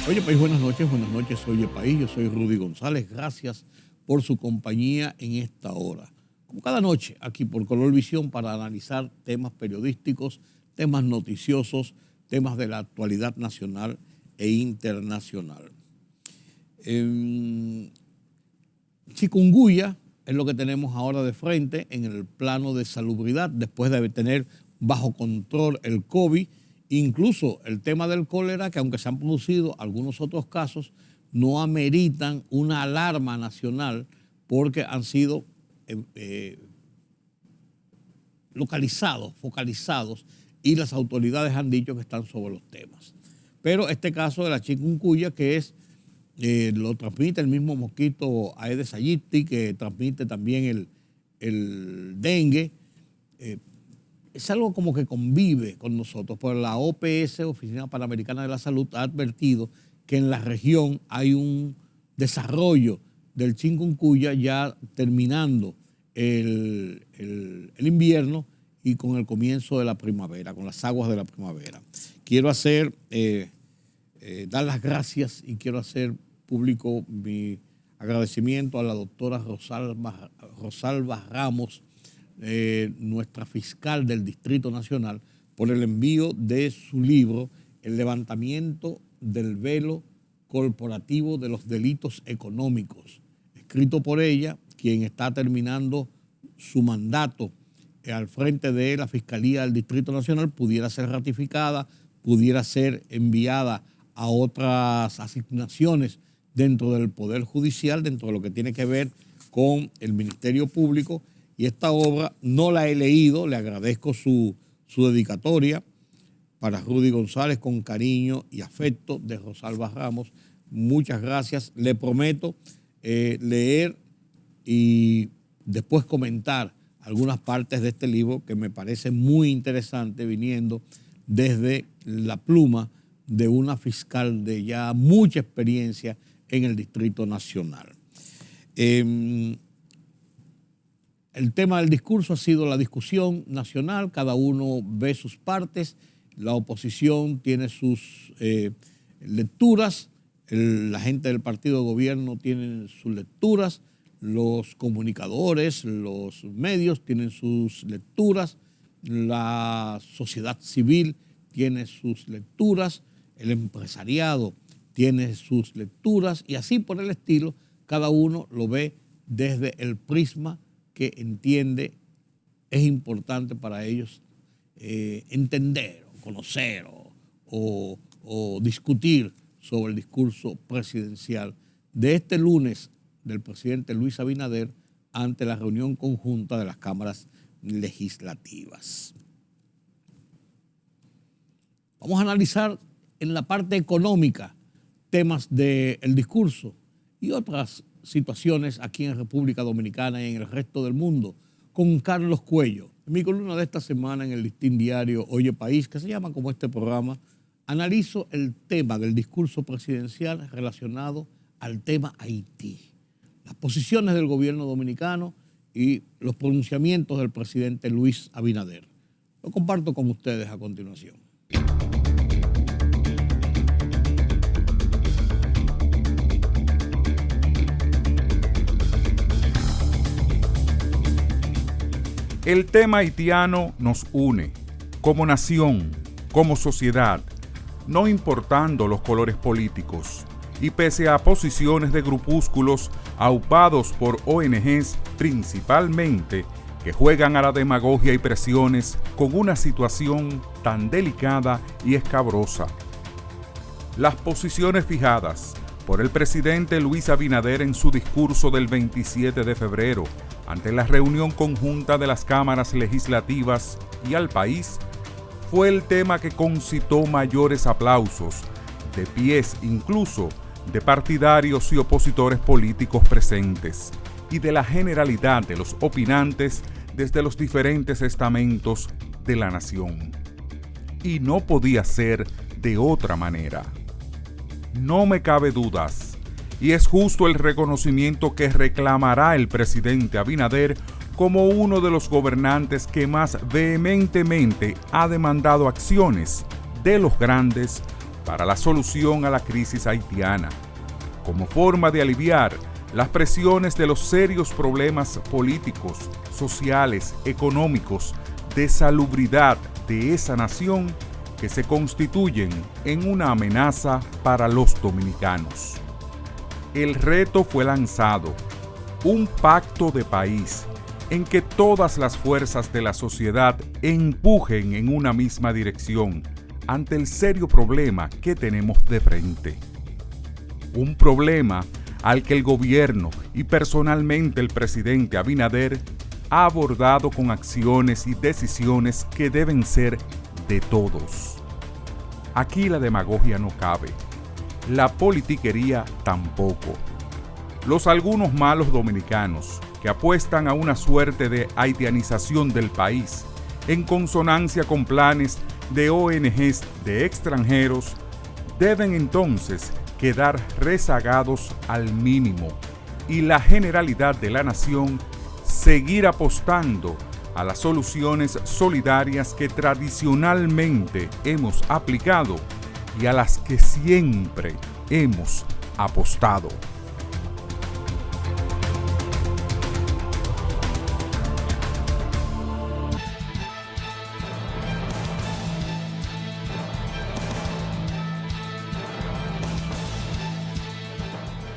Oye País, buenas noches, Oye País, yo soy Rudy González, gracias por su compañía en esta hora. Como cada noche, aquí por Color Visión para analizar temas periodísticos, temas noticiosos, temas de la actualidad nacional e internacional. Chikungunya es lo que tenemos ahora de frente en el plano de salubridad, después de tener bajo control el COVID. Incluso el tema del cólera, que aunque se han producido algunos otros casos, no ameritan una alarma nacional porque han sido localizados, focalizados, y las autoridades han dicho que están sobre los temas. Pero este caso de la chikungunya, que es, lo transmite el mismo mosquito Aedes aegypti, que transmite también el dengue, es algo como que convive con nosotros. Pero la OPS, Oficina Panamericana de la Salud, ha advertido que en la región hay un desarrollo del chikungunya ya terminando el invierno y con el comienzo de la primavera, con las aguas de la primavera. Quiero dar las gracias y quiero hacer público mi agradecimiento a la doctora Rosalba Ramos, nuestra fiscal del Distrito Nacional, por el envío de su libro, El levantamiento del velo corporativo de los delitos económicos, escrito por ella, quien está terminando su mandato al frente de la Fiscalía del Distrito Nacional, pudiera ser ratificada, pudiera ser enviada a otras asignaciones dentro del Poder Judicial, dentro de lo que tiene que ver con el Ministerio Público. Y esta obra no la he leído, le agradezco su dedicatoria para Rudy González, con cariño y afecto, de Rosalba Ramos. Muchas gracias. Le prometo leer y después comentar algunas partes de este libro que me parece muy interesante, viniendo desde la pluma de una fiscal de ya mucha experiencia en el Distrito Nacional. El tema del discurso ha sido la discusión nacional, cada uno ve sus partes, la oposición tiene sus lecturas, la gente del partido de gobierno tiene sus lecturas, los comunicadores, los medios tienen sus lecturas, la sociedad civil tiene sus lecturas, el empresariado tiene sus lecturas y así por el estilo, cada uno lo ve desde el prisma que entiende es importante para ellos entender, conocer o discutir sobre el discurso presidencial de este lunes del presidente Luis Abinader ante la reunión conjunta de las cámaras legislativas. Vamos a analizar en la parte económica temas del discurso y otras situaciones aquí en República Dominicana y en el resto del mundo, con Carlos Cuello. En mi columna de esta semana en el Listín Diario Oye País, que se llama como este programa, analizo el tema del discurso presidencial relacionado al tema Haití, las posiciones del gobierno dominicano y los pronunciamientos del presidente Luis Abinader. Lo comparto con ustedes a continuación. El tema haitiano nos une, como nación, como sociedad, no importando los colores políticos, y pese a posiciones de grupúsculos aupados por ONGs principalmente, que juegan a la demagogia y presiones con una situación tan delicada y escabrosa. Las posiciones fijadas por el presidente Luis Abinader en su discurso del 27 de febrero, ante la reunión conjunta de las cámaras legislativas y al país, fue el tema que concitó mayores aplausos, de pies incluso de partidarios y opositores políticos presentes, y de la generalidad de los opinantes desde los diferentes estamentos de la nación. Y no podía ser de otra manera. No me cabe dudas, y es justo el reconocimiento que reclamará el presidente Abinader como uno de los gobernantes que más vehementemente ha demandado acciones de los grandes para la solución a la crisis haitiana, como forma de aliviar las presiones de los serios problemas políticos, sociales, económicos, de salubridad de esa nación que se constituyen en una amenaza para los dominicanos. El reto fue lanzado, un pacto de país en que todas las fuerzas de la sociedad empujen en una misma dirección ante el serio problema que tenemos de frente. Un problema al que el gobierno y personalmente el presidente Abinader ha abordado con acciones y decisiones que deben ser de todos. Aquí la demagogia no cabe, la politiquería tampoco. Los algunos malos dominicanos que apuestan a una suerte de haitianización del país, en consonancia con planes de ONGs de extranjeros, deben entonces quedar rezagados al mínimo y la generalidad de la nación seguir apostando a las soluciones solidarias que tradicionalmente hemos aplicado y a las que siempre hemos apostado.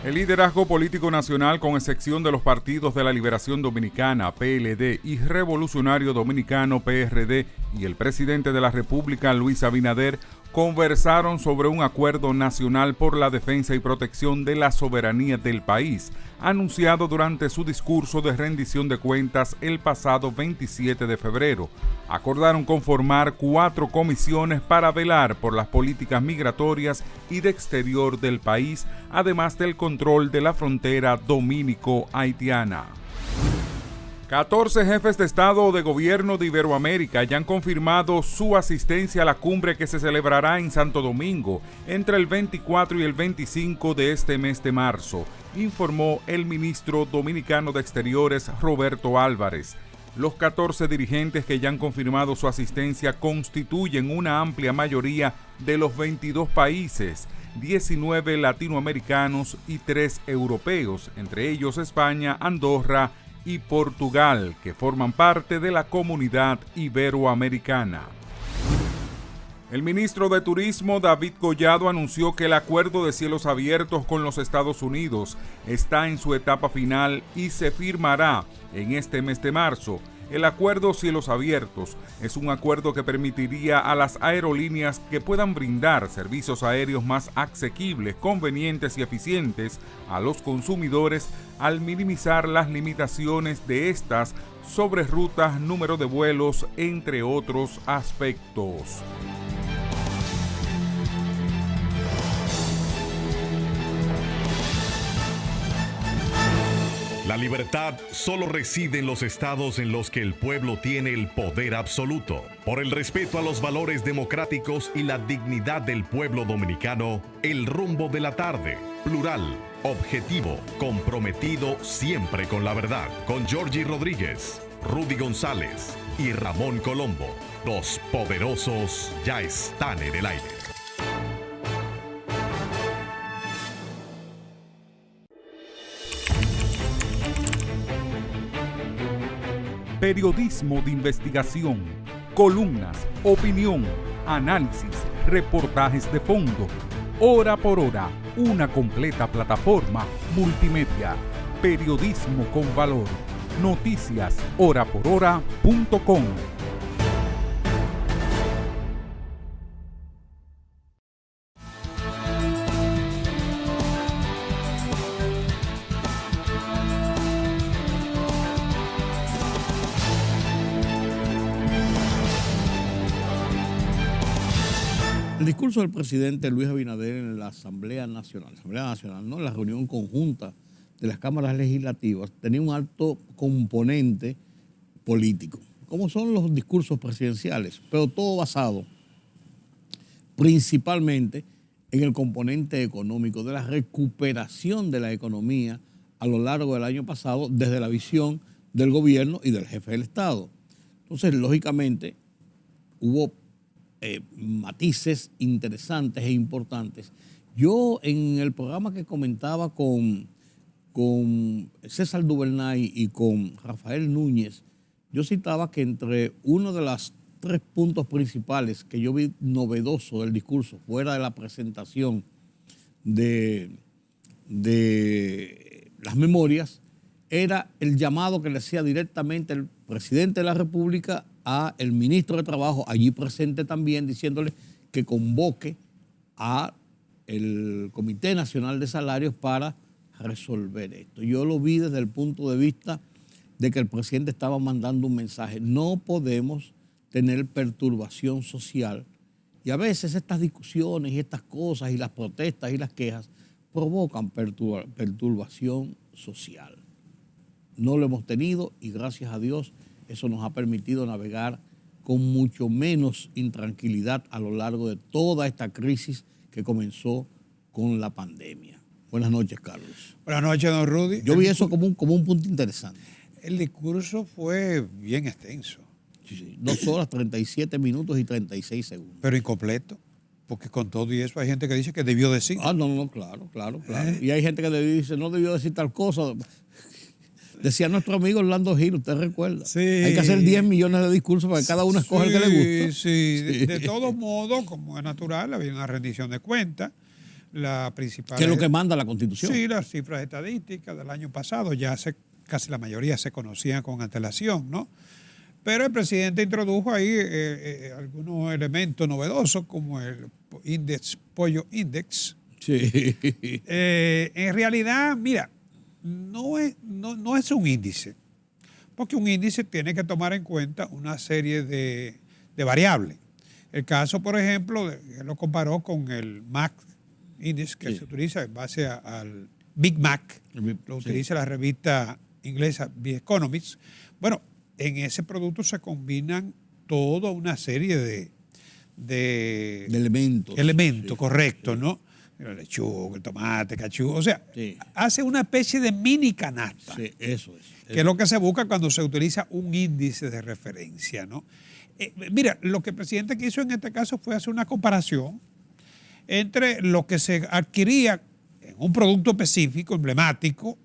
El liderazgo político nacional, con excepción de los partidos de la Liberación Dominicana, PLD, y Revolucionario Dominicano, PRD, y el presidente de la República, Luis Abinader, conversaron sobre un acuerdo nacional por la defensa y protección de la soberanía del país, anunciado durante su discurso de rendición de cuentas el pasado 27 de febrero. Acordaron conformar 4 comisiones para velar por las políticas migratorias y de exterior del país, además del control de la frontera dominico-haitiana. 14 jefes de Estado o de Gobierno de Iberoamérica ya han confirmado su asistencia a la cumbre que se celebrará en Santo Domingo entre el 24 y el 25 de este mes de marzo, informó el ministro dominicano de Exteriores, Roberto Álvarez. Los 14 dirigentes que ya han confirmado su asistencia constituyen una amplia mayoría de los 22 países, 19 latinoamericanos y 3 europeos, entre ellos España, Andorra y Portugal, que forman parte de la comunidad iberoamericana. El ministro de Turismo, David Collado, anunció que el acuerdo de cielos abiertos con los Estados Unidos está en su etapa final y se firmará en este mes de marzo. El acuerdo Cielos Abiertos es un acuerdo que permitiría a las aerolíneas que puedan brindar servicios aéreos más asequibles, convenientes y eficientes a los consumidores al minimizar las limitaciones de estas sobre rutas, número de vuelos, entre otros aspectos. La libertad solo reside en los estados en los que el pueblo tiene el poder absoluto. Por el respeto a los valores democráticos y la dignidad del pueblo dominicano, El Rumbo de la Tarde, plural, objetivo, comprometido siempre con la verdad. Con Georgie Rodríguez, Rudy González y Ramón Colombo. Los poderosos ya están en el aire. Periodismo de investigación, columnas, opinión, análisis, reportajes de fondo, hora por hora, una completa plataforma multimedia. Periodismo con valor. Noticias horaporhora.com. El discurso del presidente Luis Abinader en la Asamblea Nacional, no, en la reunión conjunta de las cámaras legislativas, tenía un alto componente político, como son los discursos presidenciales, pero todo basado principalmente en el componente económico, de la recuperación de la economía a lo largo del año pasado, desde la visión del gobierno y del jefe del Estado. Entonces, lógicamente, hubo matices interesantes e importantes. Yo en el programa que comentaba con César Duvernay y con Rafael Núñez, yo citaba que entre uno de los 3 puntos principales que yo vi novedoso del discurso, fuera de la presentación de las memorias, era el llamado que le hacía directamente el presidente de la República a el ministro de Trabajo, allí presente también, diciéndole que convoque a el Comité Nacional de Salarios para resolver esto. Yo lo vi desde el punto de vista de que el presidente estaba mandando un mensaje. No podemos tener perturbación social y a veces estas discusiones y estas cosas y las protestas y las quejas provocan perturbación social. No lo hemos tenido y gracias a Dios eso nos ha permitido navegar con mucho menos intranquilidad a lo largo de toda esta crisis que comenzó con la pandemia. Buenas noches, Carlos. Buenas noches, don Rudy. Yo vi eso como un punto interesante. El discurso fue bien extenso. Sí. 2 horas, 37 minutos y 36 segundos. Pero incompleto, porque con todo y eso hay gente que dice que debió decir. No, claro. Y hay gente que dice, no debió decir tal cosa. Decía nuestro amigo Orlando Gil, ¿usted recuerda? Sí. Hay que hacer 10 millones de discursos para que cada uno escoja el que le gusta. Sí. De todos modos, como es natural, había una rendición de cuentas. La principal. ¿Qué es lo que manda la Constitución? Sí, las cifras estadísticas del año pasado, casi la mayoría se conocían con antelación, ¿no? Pero el presidente introdujo ahí algunos elementos novedosos, como el Pollo Index. Sí. En realidad, mira, no es un índice, porque un índice tiene que tomar en cuenta una serie de variables. El caso, por ejemplo, él lo comparó con el MAC Index, que se utiliza en base al Big Mac, lo utiliza la revista inglesa The Economist. Bueno, en ese producto se combinan toda una serie de elementos. Elementos, correcto, ¿no? El lechuga, el tomate, cachú. O sea, hace una especie de mini canasta. Sí, eso es. Que es lo que se busca cuando se utiliza un índice de referencia, ¿no? Mira, lo que el presidente quiso en este caso fue hacer una comparación entre lo que se adquiría en un producto específico, emblemático,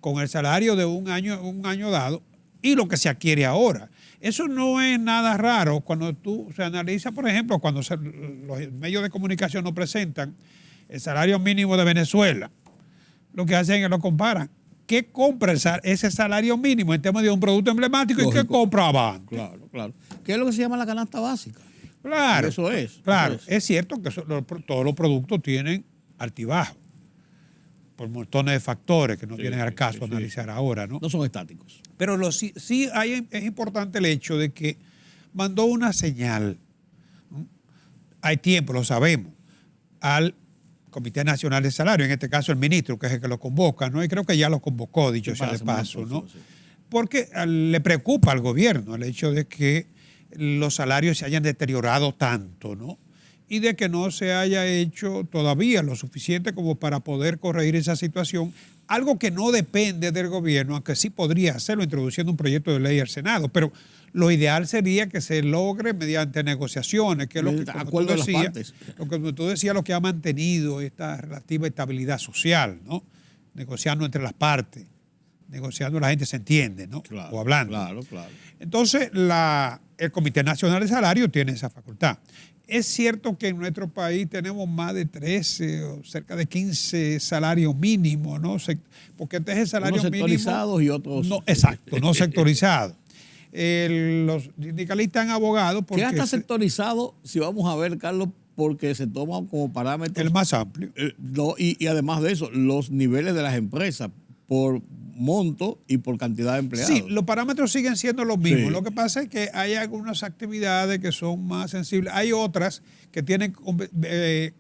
con el salario de un año dado, y lo que se adquiere ahora. Eso no es nada raro cuando se analiza, por ejemplo, cuando los medios de comunicación nos presentan el salario mínimo de Venezuela. Lo que hacen es lo comparan. ¿Qué compra ese salario mínimo en tema de un producto emblemático? Lógico. ¿Y qué compra Avante? Claro. ¿Qué es lo que se llama la canasta básica? Claro. Eso es. Claro, es cierto que todos los productos tienen altibajos por montones de factores que no tienen al caso analizar ahora, ¿no? No son estáticos. Pero es importante el hecho de que mandó una señal, ¿no? Hay tiempo, lo sabemos, al Comité Nacional de Salario, en este caso el ministro, que es el que lo convoca, ¿no? Y creo que ya lo convocó, dicho sea de paso, ¿no? Porque le preocupa al gobierno el hecho de que los salarios se hayan deteriorado tanto, ¿no? Y de que no se haya hecho todavía lo suficiente como para poder corregir esa situación, algo que no depende del gobierno, aunque sí podría hacerlo introduciendo un proyecto de ley al Senado, pero lo ideal sería que se logre mediante negociaciones, que es lo que, como tú decías, lo que ha mantenido esta relativa estabilidad social, ¿no? Negociando entre las partes, negociando la gente se entiende, ¿no? Claro, o hablando. Claro. Entonces, el Comité Nacional de Salario tiene esa facultad. Es cierto que en nuestro país tenemos más de 13 o cerca de 15 salarios mínimos, ¿no? Porque este es el salario mínimo. Unos sectorizados y otros. No, exacto, no sectorizados. Los sindicalistas han abogado porque. ¿Qué está sectorizado, si vamos a ver, Carlos, porque se toma como parámetro? El más amplio. Y además de eso, los niveles de las empresas por monto y por cantidad de empleados. Sí, los parámetros siguen siendo los mismos. Sí. Lo que pasa es que hay algunas actividades que son más sensibles. Hay otras que tienen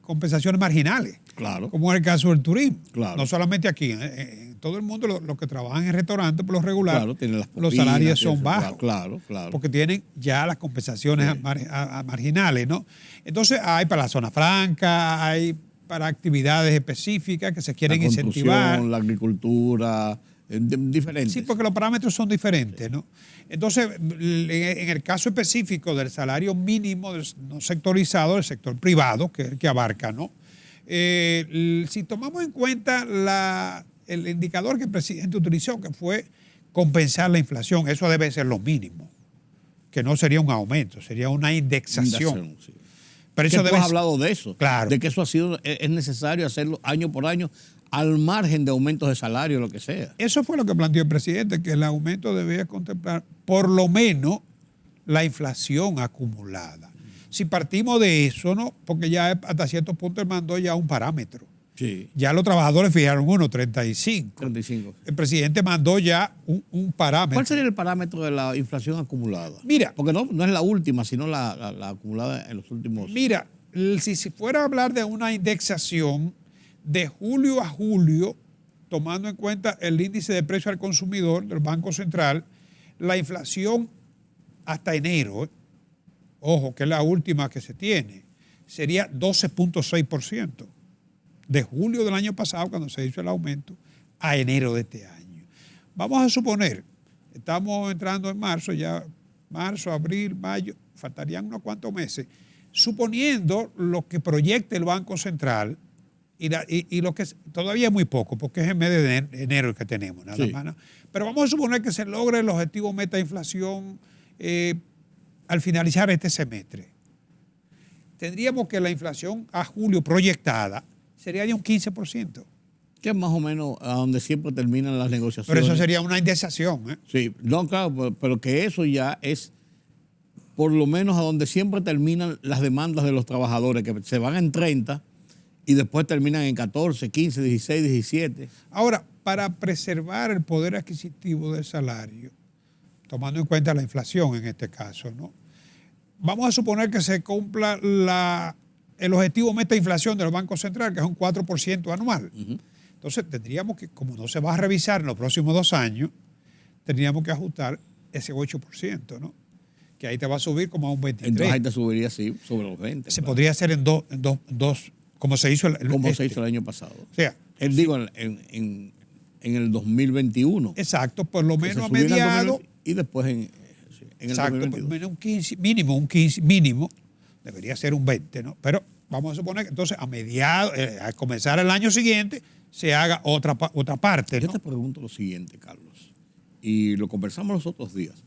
compensaciones marginales. Claro. Como es el caso del turismo. Claro. No solamente aquí. En todo el mundo, los que trabajan en restaurantes, por lo regular, claro, tienen las los salarios son bajos. Claro. Porque tienen ya las compensaciones marginales, ¿no? Entonces, hay para la zona franca, hay para actividades específicas que se quieren incentivar. La agricultura, diferentes. Sí, porque los parámetros son diferentes, ¿no? Entonces, en el caso específico del salario mínimo no sectorizado, del sector privado, que es el que abarca, ¿no? Si tomamos en cuenta el indicador que el presidente utilizó, que fue compensar la inflación, eso debe ser lo mínimo, que no sería un aumento, sería una indexación. Sí. Pero eso tú has hablado de eso, claro, de que eso es necesario hacerlo año por año, al margen de aumentos de salario, lo que sea. Eso fue lo que planteó el presidente, que el aumento debía contemplar por lo menos la inflación acumulada. Si partimos de eso, ¿no? Porque ya hasta cierto punto él mandó ya un parámetro. Sí. Ya los trabajadores fijaron uno, 35. 35. El presidente mandó ya un parámetro. ¿Cuál sería el parámetro de la inflación acumulada? Mira. Porque no es la última, sino la acumulada en los últimos... Mira, si fuera a hablar de una indexación de julio a julio, tomando en cuenta el índice de precio al consumidor del Banco Central, la inflación hasta enero, ojo, que es la última que se tiene, sería 12.6%. De julio del año pasado, cuando se hizo el aumento, a enero de este año. Vamos a suponer, estamos entrando en marzo, ya marzo, abril, mayo, faltarían unos cuantos meses, suponiendo lo que proyecte el Banco Central y lo que todavía es muy poco, porque es el mes de enero el que tenemos, nada más, ¿no? Pero vamos a suponer que se logre el objetivo meta de inflación al finalizar este semestre. Tendríamos que la inflación a julio proyectada sería de un 15%. Que es más o menos a donde siempre terminan las negociaciones. Pero eso sería una indexación, ¿eh? Sí, no, claro, pero que eso ya es por lo menos a donde siempre terminan las demandas de los trabajadores, que se van en 30 y después terminan en 14, 15, 16, 17. Ahora, para preservar el poder adquisitivo del salario, tomando en cuenta la inflación en este caso, ¿no? Vamos a suponer que se cumpla el objetivo meta de inflación del Banco Central, que es un 4% anual. Uh-huh. Entonces, tendríamos que, como no se va a revisar en los próximos 2 años, tendríamos que ajustar ese 8%, ¿no? Que ahí te va a subir como a un 23%. Entonces ahí te subiría, sí, sobre los 20. Se podría hacer en dos, como se hizo se hizo el año pasado. O sea, digo, en el 2021. Exacto, por lo menos a mediados. Y después en el 2022. Por menos un 15 mínimo, debería ser un 20, ¿no? Pero vamos a suponer que entonces a mediados, al comenzar el año siguiente, se haga otra parte, ¿no? Yo te pregunto lo siguiente, Carlos, y lo conversamos los otros días.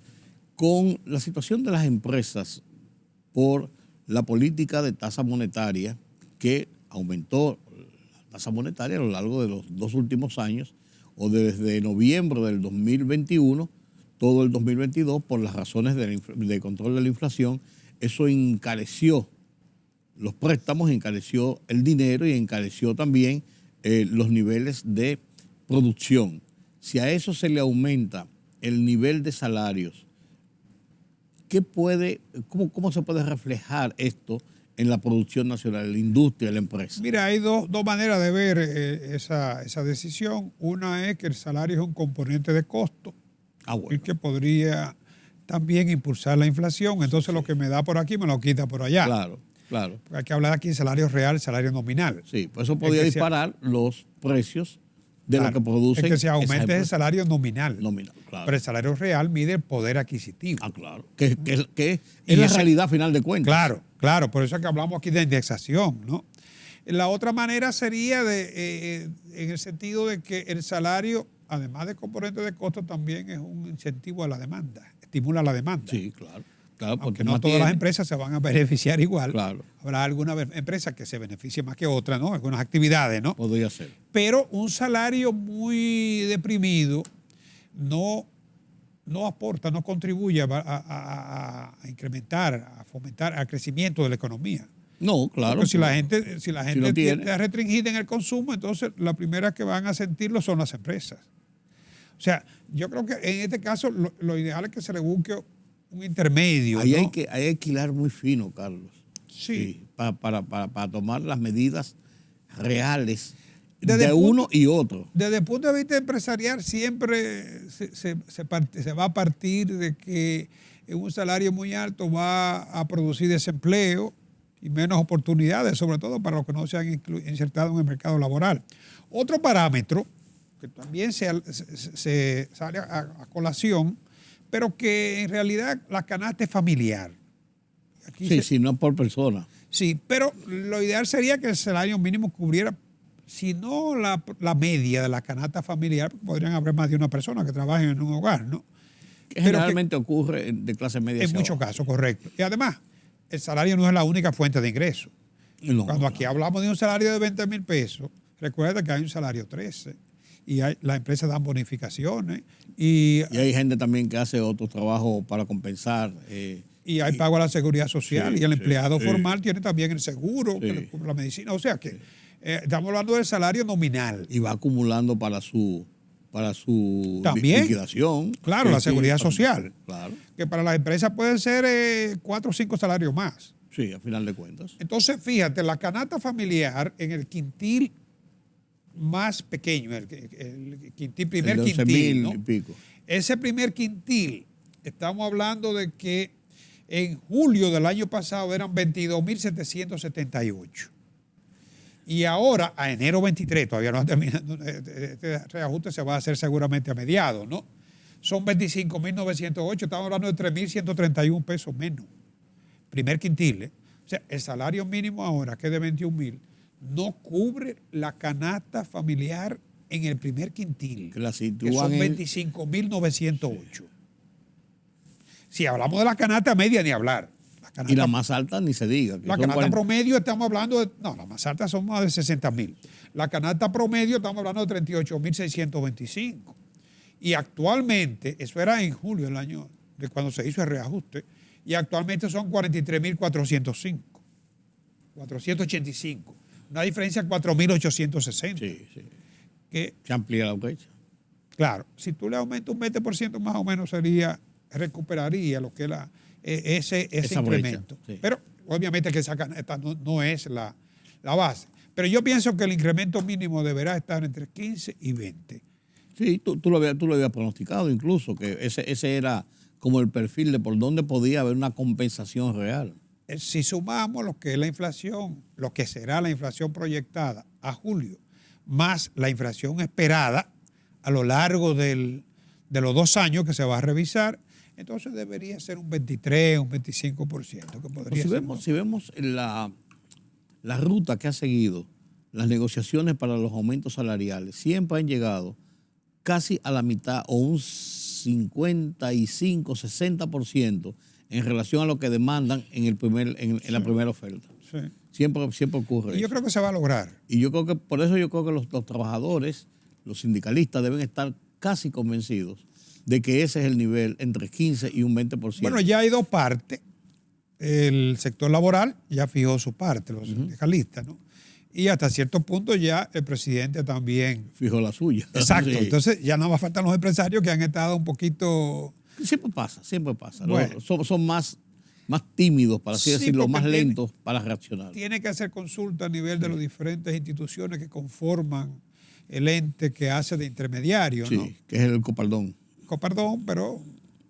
Con la situación de las empresas por la política de tasa monetaria que aumentó la tasa monetaria a lo largo de los 2 últimos años, o desde noviembre del 2021, todo el 2022, por las razones de control de la inflación, eso encareció los préstamos, encareció el dinero y encareció también los niveles de producción. Si a eso se le aumenta el nivel de salarios, ¿cómo se puede reflejar esto en la producción nacional, en la industria, en la empresa? Mira, hay dos maneras de ver esa decisión. Una es que el salario es un componente de costo, bueno, y que podría también impulsar la inflación. Entonces lo que me da por aquí me lo quita por allá. Claro. Porque hay que hablar aquí de salario real, salario nominal. Sí, pues eso podría disparar los precios de lo que producen. Es que se aumente el salario nominal. Claro. Pero el salario real mide el poder adquisitivo. Claro. Que es la realidad final de cuentas. Claro. Por eso es que hablamos aquí de indexación, ¿no? La otra manera sería en el sentido de que el salario, además de componente de costo, también es un incentivo a la demanda, estimula la demanda. Sí, claro. Aunque no todas las empresas se van a beneficiar igual. Claro. Habrá alguna empresa que se beneficie más que otra, ¿no? Algunas actividades, ¿no? Podría ser. Pero un salario muy deprimido no aporta, no contribuye a incrementar, a fomentar el crecimiento de la economía. No, claro. Porque si la gente está restringida en el consumo, entonces las primeras que van a sentirlo son las empresas. O sea, yo creo que en este caso lo ideal es que se le busque un intermedio. Ahí, ¿no? hay que hilar muy fino, Carlos. Sí. Para tomar las medidas reales de uno y otro. Desde el punto de vista empresarial siempre se va a partir de que un salario muy alto va a producir desempleo y menos oportunidades, sobre todo para los que no se han insertado en el mercado laboral. Otro parámetro que también se sale a colación, pero que en realidad la canasta es familiar. Aquí sí, no por persona. Sí, pero lo ideal sería que el salario mínimo cubriera, si no la media de la canasta familiar, porque podrían haber más de una persona que trabajen en un hogar, ¿no? Que generalmente ocurre de clase media. En muchos casos, correcto. Y además, el salario no es la única fuente de ingreso. No, Cuando aquí hablamos de un salario de 20,000 pesos, recuerda que hay un salario 13 y las empresas dan bonificaciones y hay gente también que hace otro trabajo para compensar. Y hay pago a la seguridad social, Sí, y el sí, empleado sí. formal tiene también el seguro, Sí. que le cubre la medicina. O sea que estamos hablando del salario nominal. Y va acumulando para su También. liquidación. Claro, la seguridad social. Claro, Que para las empresas pueden ser 4 o 5 salarios más. sí, a final de cuentas. Entonces, fíjate, la canasta familiar en el quintil más pequeño, el quintil, primer El de quintil, 11,000 ¿no? y pico. Ese primer quintil, estamos hablando de que en julio del año pasado eran 22,778. Y ahora, a enero 23, todavía no ha terminado, este reajuste se va a hacer seguramente a mediados, ¿no? Son 25,908, estamos hablando de 3,131 pesos menos. Primer quintil, ¿eh? O sea, el salario mínimo ahora, que es de 21,000, no cubre la canasta familiar en el primer quintil, Que la que sitúan son en- 25,908. Si hablamos de la canasta media, ni hablar. Y la más alta ni se diga. que La son canasta 40. promedio estamos hablando de... No, la más alta son más de 60,000. La canasta promedio estamos hablando de 38,625. Y actualmente, eso era en julio del año de cuando se hizo el reajuste, y actualmente son 43,405. 485. Una diferencia de 4,860. Sí, sí. Que, Se amplía la brecha. claro, si tú le aumentas un 20% más o menos recuperaría lo que es ese Esa incremento. brecha, sí. Pero obviamente que esa canasta no es la base. Pero yo pienso que el incremento mínimo deberá estar entre 15 y 20. Sí, tú lo habías pronosticado incluso, que ese era como el perfil de por dónde podía haber una compensación real. Si sumamos lo que es la inflación, lo que será la inflación proyectada a julio, más la inflación esperada a lo largo de los 2 años que se va a revisar, entonces debería ser un 23, un 25%. Que podría Pues ser si vemos la ruta que ha seguido las negociaciones para los aumentos salariales, siempre han llegado casi a la mitad o un 55, 60% en relación a lo que demandan en la primera oferta. Sí. Siempre ocurre Y yo eso. creo que se va a lograr. Y yo creo que por eso yo creo que los trabajadores, los sindicalistas deben estar casi convencidos de que ese es el nivel entre 15 y un 20%. Bueno, ya hay 2 partes. El sector laboral ya fijó su parte, los sindicalistas, ¿no? Y hasta cierto punto ya el presidente también. Fijó la suya. Exacto. Sí. Entonces ya no más faltan los empresarios que han estado un poquito... Siempre pasa. Bueno. Son más tímidos, para así Sí, decirlo, porque más tiene- lentos para reaccionar. Tiene que hacer consulta a nivel de las diferentes instituciones que conforman el ente que hace de intermediario, Sí, ¿no? que es el copardón. Copardón, pero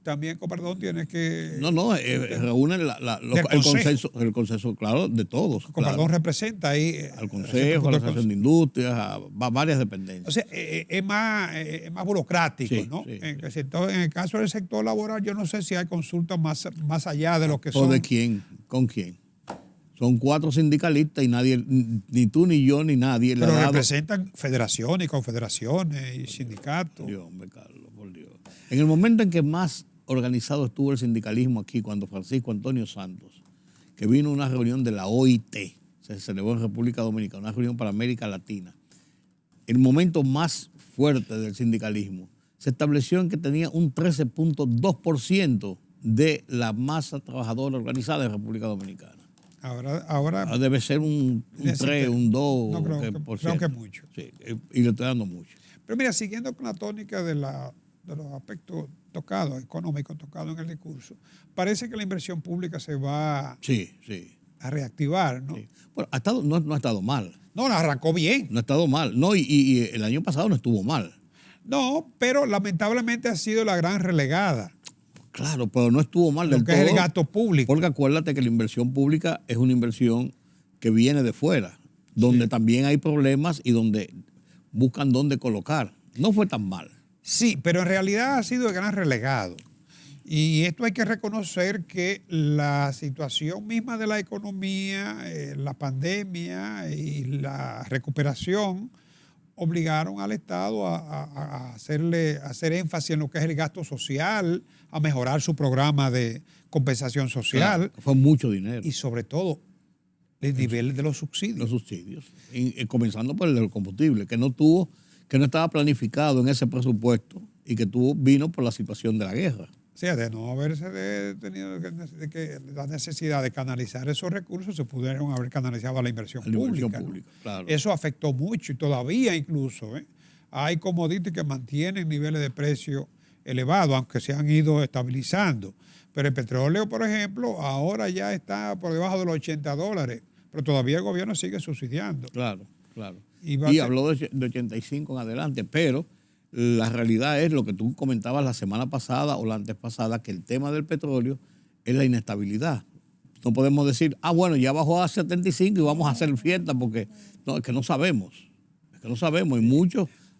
también Copardón tiene que... Reúnen el consenso, claro, de todos. Copardón claro. representa ahí... Al Consejo, a la Asociación de Industrias, a varias dependencias. O sea, es más burocrático, Sí, ¿no? sí, en el caso del sector laboral, yo no sé si hay consultas más allá de lo que ¿O son... de quién? ¿Con quién? Son 4 sindicalistas y nadie, ni tú, ni yo, ni nadie le ha Pero dado... representan federaciones y confederaciones y sindicatos. Dios, hombre, Carlos, por Dios. En el momento en que más organizado estuvo el sindicalismo aquí, cuando Francisco Antonio Santos, que vino a una reunión de la OIT, se celebró en República Dominicana, una reunión para América Latina, el momento más fuerte del sindicalismo, se estableció en que tenía un 13,2% de la masa trabajadora organizada en República Dominicana. Ahora Debe ser un 3, un 2%. No, creo que mucho. Sí, y le estoy dando mucho. Pero mira, siguiendo con la tónica de los aspectos tocados, económicos tocados en el discurso, parece que la inversión pública se va Sí. a reactivar, ¿no? Sí. Bueno, no ha estado mal. No, la arrancó bien. No ha estado mal. No, y el año pasado no estuvo mal. No, pero lamentablemente ha sido la gran relegada, Claro, pero no estuvo mal lo del que todo. es el gasto público. Porque acuérdate que la inversión pública es una inversión que viene de fuera, donde también hay problemas y donde buscan dónde colocar No fue tan mal. Sí, pero en realidad ha sido el gran relegado. Y esto hay que reconocer que la situación misma de la economía, la pandemia y la recuperación obligaron al Estado a hacer énfasis en lo que es el gasto social, a mejorar su programa de compensación social. Claro, fue mucho dinero. Y sobre todo, el nivel de los subsidios. Los subsidios. Y comenzando por el del combustible, que no estaba planificado en ese presupuesto y que vino por la situación de la guerra. O sea, de no haberse tenido la necesidad de canalizar esos recursos, se pudieron haber canalizado a la inversión pública. Claro. Eso afectó mucho y todavía incluso hay commodities que mantienen niveles de precio elevados, aunque se han ido estabilizando. Pero el petróleo, por ejemplo, ahora ya está por debajo de los $80, pero todavía el gobierno sigue subsidiando. Claro. Y habló de 85 en adelante, pero la realidad es lo que tú comentabas la semana pasada o la antes pasada, que el tema del petróleo es la inestabilidad. No podemos decir, bueno, ya bajó a 75 y vamos a hacer fiesta, porque no, es que no sabemos.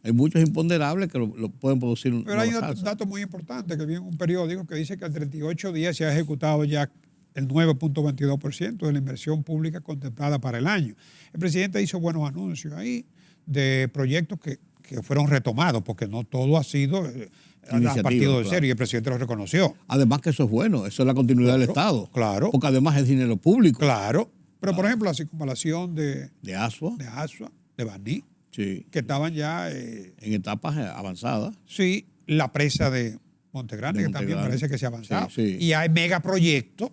Hay muchos imponderables que lo pueden producir. Pero hay un dato muy importante que vi en un periódico que dice que en 38 días se ha ejecutado ya el 9.22% de la inversión pública contemplada para el año. El presidente hizo buenos anuncios ahí de proyectos que fueron retomados, porque no todo ha sido a partido de cero, y el presidente lo reconoció. Además que eso es bueno, eso es la continuidad del Estado. Claro. Porque además es dinero público. Claro. Pero, por ejemplo, la circunvalación de Asua, de Baní, sí, que estaban ya en etapas avanzadas. Sí, la presa de Montegrande, que también parece que se ha avanzado. Sí. Y hay megaproyectos,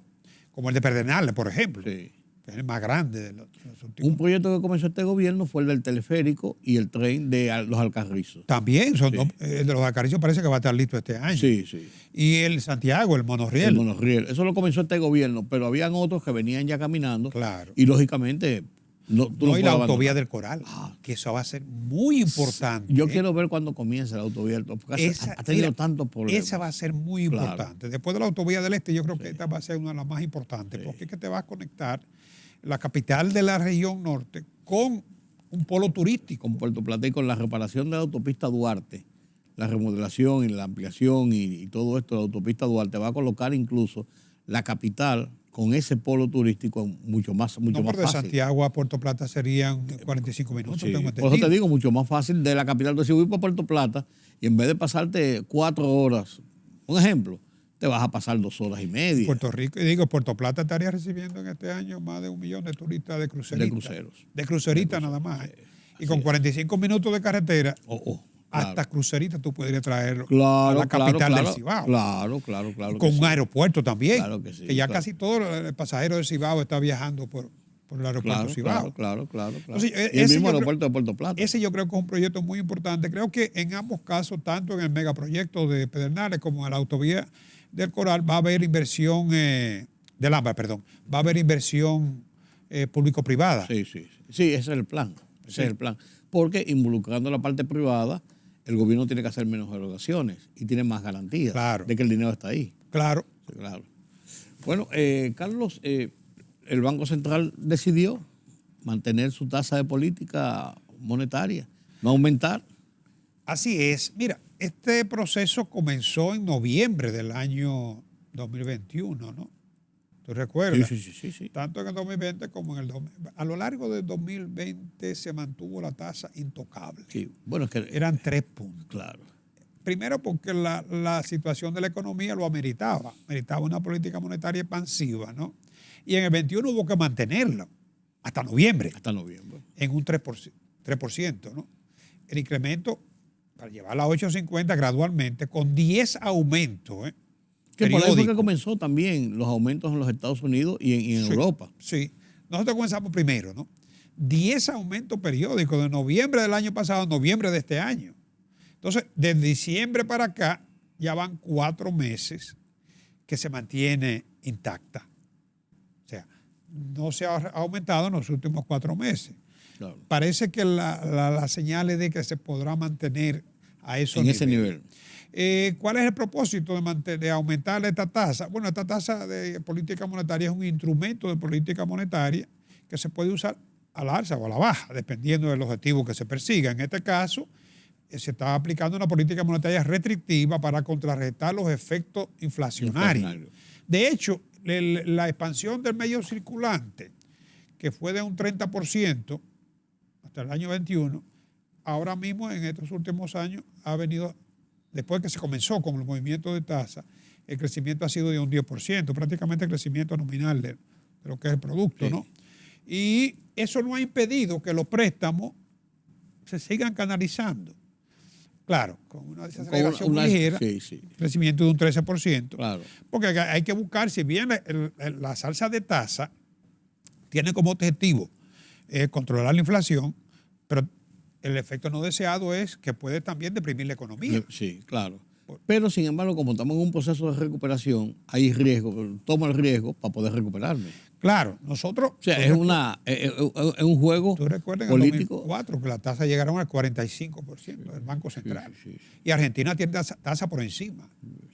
como el de Pedernales, por ejemplo, sí, que es el más grande de los últimos. Un proyecto que comenzó este gobierno fue el del teleférico y el tren de los Alcarrizos. También, el de los Alcarrizos parece que va a estar listo este año. Sí. Y el Santiago, el monorriel. El monorriel. Eso lo comenzó este gobierno, pero habían otros que venían ya caminando. Claro. Y lógicamente... y la autovía del Coral, que eso va a ser muy importante. Yo quiero ver cuándo comience la autovía del Coral, porque ha tenido tantos problemas. Esa va a ser muy importante. Después de la autovía del Este, yo creo que esta va a ser una de las más importantes, porque es que te va a conectar la capital de la región norte con un polo turístico. Con Puerto Plata y con la reparación de la autopista Duarte, la remodelación y la ampliación y todo esto de la autopista Duarte va a colocar incluso la capital con ese polo turístico mucho más fácil. De Santiago a Puerto Plata serían 45 minutos. Sí. Por eso te digo, mucho más fácil de la capital. Entonces, si voy para Puerto Plata y en vez de pasarte 4 horas, un ejemplo, te vas a pasar 2 horas y media. Puerto Rico, Puerto Plata estaría recibiendo en este año más de 1 millón de turistas de cruceristas. De cruceros. De cruceristas nada más. Y con 45 minutos de carretera, hasta cruceristas tú podrías traerlo a la capital del Cibao. Claro. Con un aeropuerto también. Claro que sí. Que ya casi todo el pasajero del Cibao está viajando por el aeropuerto Cibao. Claro. Entonces, y el mismo aeropuerto de Puerto Plata. Ese yo creo que es un proyecto muy importante. Creo que en ambos casos, tanto en el megaproyecto de Pedernales como en la autovía del Coral, va a haber inversión va a haber inversión público-privada. Sí, ese es el plan. Ese es el plan. Porque involucrando la parte privada, el gobierno tiene que hacer menos erogaciones y tiene más garantías de que el dinero está ahí. Claro. Sí, claro. Bueno, Carlos, el Banco Central decidió mantener su tasa de política monetaria, no aumentar. Así es. Mira, este proceso comenzó en noviembre del año 2021, ¿no? ¿Tú recuerdas? Sí. Tanto en el 2020 como en el 2020. A lo largo del 2020 se mantuvo la tasa intocable. Sí, bueno, es que eran 3 puntos. Claro. Primero porque la situación de la economía lo ameritaba. Ameritaba una política monetaria expansiva, ¿no? Y en el 21 hubo que mantenerla hasta noviembre. En un 3%, ¿no? El incremento para llevarla a 8.50 gradualmente con 10 aumentos, que por ahí fue que comenzó también los aumentos en los Estados Unidos y en Europa. Sí. Nosotros comenzamos primero, ¿no? 10 aumentos periódicos de noviembre del año pasado a noviembre de este año. Entonces, de diciembre para acá ya van 4 meses que se mantiene intacta. O sea, no se ha aumentado en los últimos 4 meses. Claro. Parece que la señal es de que se podrá mantener a esos niveles. Ese nivel. ¿Cuál es el propósito de aumentar esta tasa? Bueno, esta tasa de política monetaria es un instrumento de política monetaria que se puede usar al alza o a la baja, dependiendo del objetivo que se persiga. En este caso, se está aplicando una política monetaria restrictiva para contrarrestar los efectos inflacionarios. De hecho, la expansión del medio circulante, que fue de un 30% hasta el año 21, ahora mismo en estos últimos años ha venido, después que se comenzó con el movimiento de tasa, el crecimiento ha sido de un 10%, prácticamente el crecimiento nominal de lo que es el producto, ¿no? Y eso no ha impedido que los préstamos se sigan canalizando. Claro, con una desaceleración ligera, crecimiento de un 13%. Claro. Porque hay que buscar, si bien las alzas de tasa tienen como objetivo controlar la inflación, pero el efecto no deseado es que puede también deprimir la economía. Sí, claro. Pero, sin embargo, como estamos en un proceso de recuperación, hay riesgo, tomo el riesgo para poder recuperarme. Claro, nosotros... O sea, es un juego ¿tú recuerdas en político? el 2004 que las tasas llegaron al 45% del Banco Central? Sí. Y Argentina tiene tasa por encima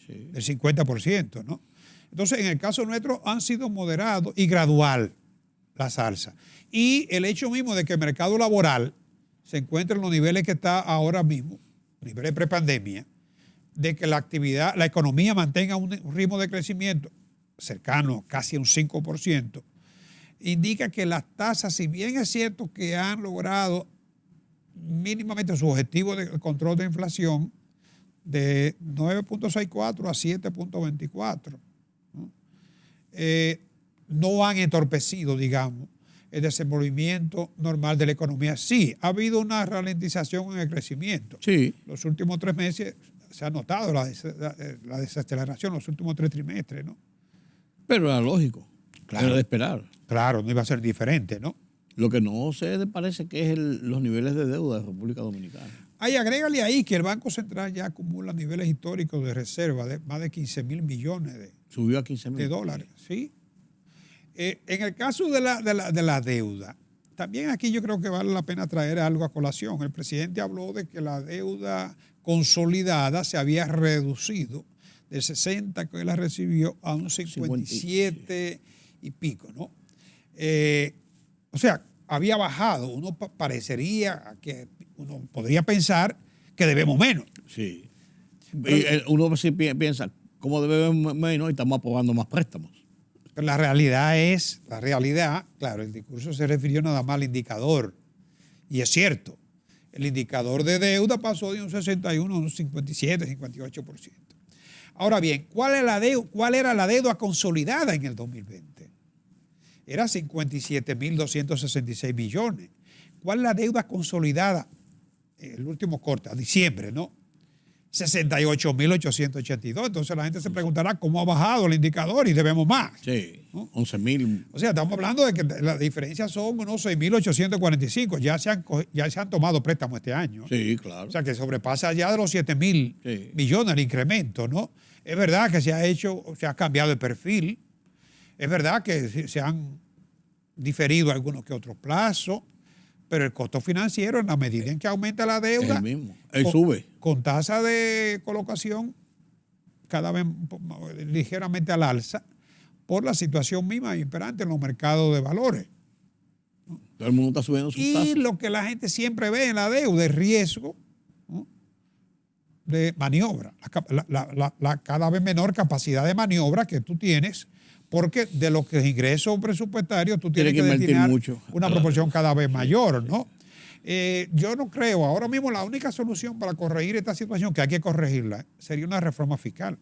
del 50%, ¿no? Entonces, en el caso nuestro han sido moderados y gradual las alzas. Y el hecho mismo de que el mercado laboral se encuentre en los niveles que está ahora mismo, niveles prepandemia, de que la actividad, la economía mantenga un ritmo de crecimiento cercano casi a un 5%, indica que las tasas, si bien es cierto que han logrado mínimamente su objetivo de control de inflación de 9.64 a 7.24, ¿no? No han entorpecido, digamos, el desenvolvimiento normal de la economía. Sí, ha habido una ralentización en el crecimiento. Sí. Los últimos 3 meses se ha notado la desaceleración, los últimos 3 trimestres, ¿no? Pero era lógico, claro, era de esperar. Claro, no iba a ser diferente, ¿no? Lo que no se parece que es los niveles de deuda de República Dominicana. Ay, agrégale ahí que el Banco Central ya acumula niveles históricos de reserva de más de 15.000 millones Subió a 15.000 de dólares, ¿sí? En el caso de la deuda, también aquí yo creo que vale la pena traer algo a colación. El presidente habló de que la deuda consolidada se había reducido del 60 que él la recibió a un 57 y pico, ¿no? O sea, había bajado. Uno parecería que uno podría pensar que debemos menos. Sí. Uno sí piensa, ¿cómo debemos menos? Y estamos aprobando más préstamos. Pero la realidad, claro, el discurso se refirió nada más al indicador. Y es cierto, el indicador de deuda pasó de un 61 a un 57, 58%. Ahora bien, ¿cuál era la deuda consolidada en el 2020? Era 57.266 millones. ¿Cuál es la deuda consolidada? El último corte, a diciembre, ¿no? 68.882. Entonces la gente se preguntará cómo ha bajado el indicador y debemos más. Sí, ¿no? 11.000. O sea, estamos hablando de que la diferencia son unos 6.845. Ya se han tomado préstamos este año. Sí, claro. O sea, que sobrepasa ya de los 7.000 millones el incremento, ¿no? Es verdad que se ha cambiado el perfil. Es verdad que se han diferido algunos que otros plazos. Pero el costo financiero, en la medida en que aumenta la deuda, es el mismo. Él sube. Con tasa de colocación cada vez ligeramente al alza, por la situación misma imperante en los mercados de valores. Todo el mundo está subiendo sus tasas. Y lo que la gente siempre ve en la deuda es riesgo, ¿no?, de maniobra, la cada vez menor capacidad de maniobra que tú tienes, porque de los ingresos presupuestarios tú tienes que destinar mucho, una proporción cada vez mayor, ¿no? Yo no creo, ahora mismo la única solución para corregir esta situación, que hay que corregirla, sería una reforma fiscal.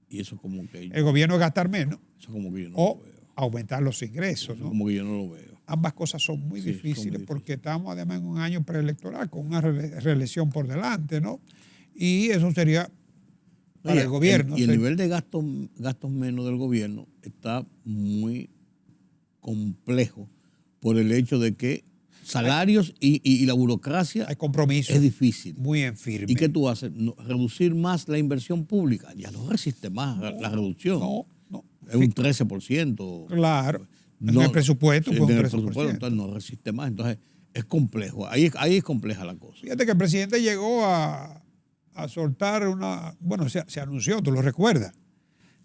Y eso como que el gobierno gastar menos, eso como que yo no o lo veo. Aumentar los ingresos, ¿no? Como que yo no lo veo. Ambas cosas son muy difíciles porque estamos además en un año preelectoral con una reelección por delante, ¿no? Y eso sería para el gobierno. Y el nivel de gastos menos del gobierno está muy complejo por el hecho de que salarios y la burocracia hay compromiso, es difícil. Muy en firme. ¿Y qué tú haces? Reducir más la inversión pública. Ya no resiste más la reducción. No. Es un 13%. Claro. En el presupuesto fue un 13%. Entonces no resiste más. Entonces es complejo. Ahí es compleja la cosa. Fíjate que el presidente llegó a soltar se anunció, tú lo recuerdas,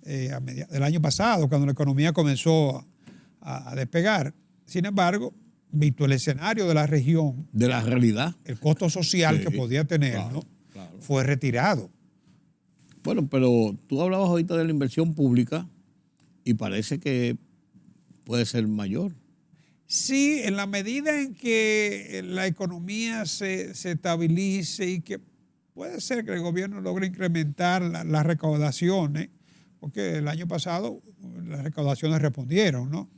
del año pasado, cuando la economía comenzó a despegar. Sin embargo, visto el escenario de la región, De la realidad. el costo social Sí, que podía tener, claro, ¿no? claro. Fue retirado. Bueno, pero tú hablabas ahorita de la inversión pública y parece que puede ser mayor. Sí, en la medida en que la economía se estabilice y que puede ser que el gobierno logre incrementar las recaudaciones, porque el año pasado las recaudaciones respondieron, ¿no?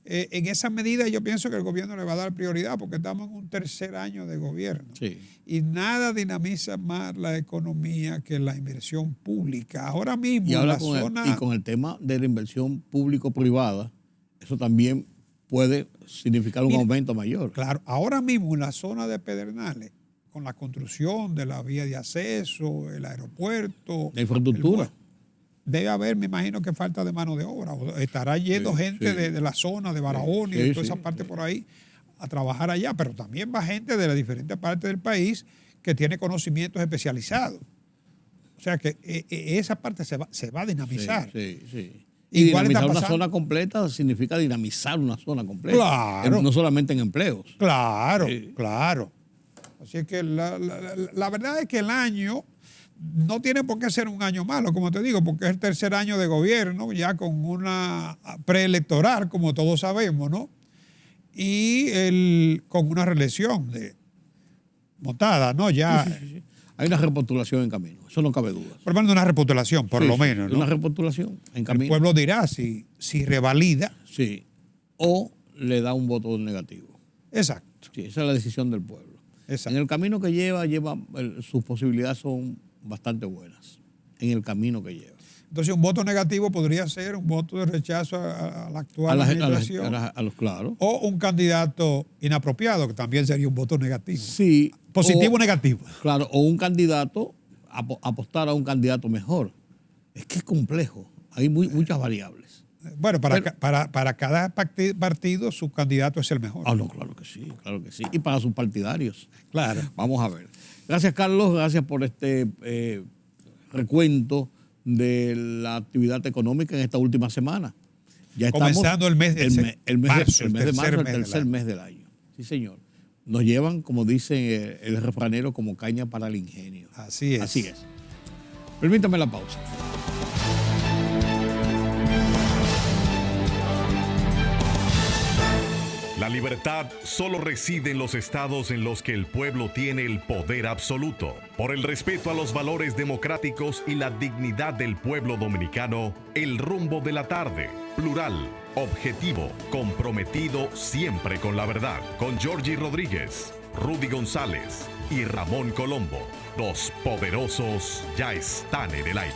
En esa medida yo pienso que el gobierno le va a dar prioridad porque estamos en un tercer año de gobierno. Sí. Y nada dinamiza más la economía que la inversión pública. Ahora mismo Y en ahora la zona... con el tema de la inversión público-privada, eso también puede significar un aumento mayor. Claro, ahora mismo en la zona de Pedernales, con la construcción de la vía de acceso, el aeropuerto... La infraestructura. Debe haber, me imagino que falta de mano de obra. O estará yendo gente sí. de la zona, de Barahona y de toda esa parte por ahí a trabajar allá, pero también va gente de las diferentes partes del país que tiene conocimientos especializados. O sea que esa parte se va a dinamizar. Sí. Igual Dinamizar está una pasando- zona completa significa dinamizar una zona completa. Claro. No solamente en empleos. Claro, Sí. claro. Así es que la verdad es que el año no tiene por qué ser un año malo, como te digo, porque es el tercer año de gobierno, ya con una preelectoral, como todos sabemos, ¿no? Y con una reelección montada, ¿no? Ya, Sí. Hay una repostulación en camino, eso no cabe duda. por lo menos una repostulación, por Sí, lo sí, menos, ¿no? Una repostulación en El camino. pueblo dirá si revalida. Sí. O le da un voto negativo. Exacto, Sí, esa es la decisión del pueblo. exacto. En el camino que lleva sus posibilidades son bastante buenas. En el camino que lleva. Entonces, un voto negativo podría ser un voto de rechazo a la actual administración. A los claros. O un candidato inapropiado, que también sería un voto negativo. Sí. Positivo o negativo. Claro, o un candidato, apostar a un candidato mejor. Es que es complejo. Hay muchas variables. Bueno, para cada partido su candidato es el mejor. No, claro que sí, claro que sí. Y para sus partidarios. Claro. Vamos a ver. Gracias, Carlos. Gracias por este recuento de la actividad económica en esta última semana. Ya estamos Comenzando el mes de marzo, el tercer del mes del año. Sí, señor. Nos llevan, como dice el refranero, como caña para el ingenio. Así es. Así es. Permítame la pausa. La libertad solo reside en los estados en los que el pueblo tiene el poder absoluto. Por el respeto a los valores democráticos y la dignidad del pueblo dominicano, el rumbo de la tarde, plural, objetivo, comprometido siempre con la verdad. Con Georgie Rodríguez, Rudy González y Ramón Colombo. Los poderosos ya están en el aire.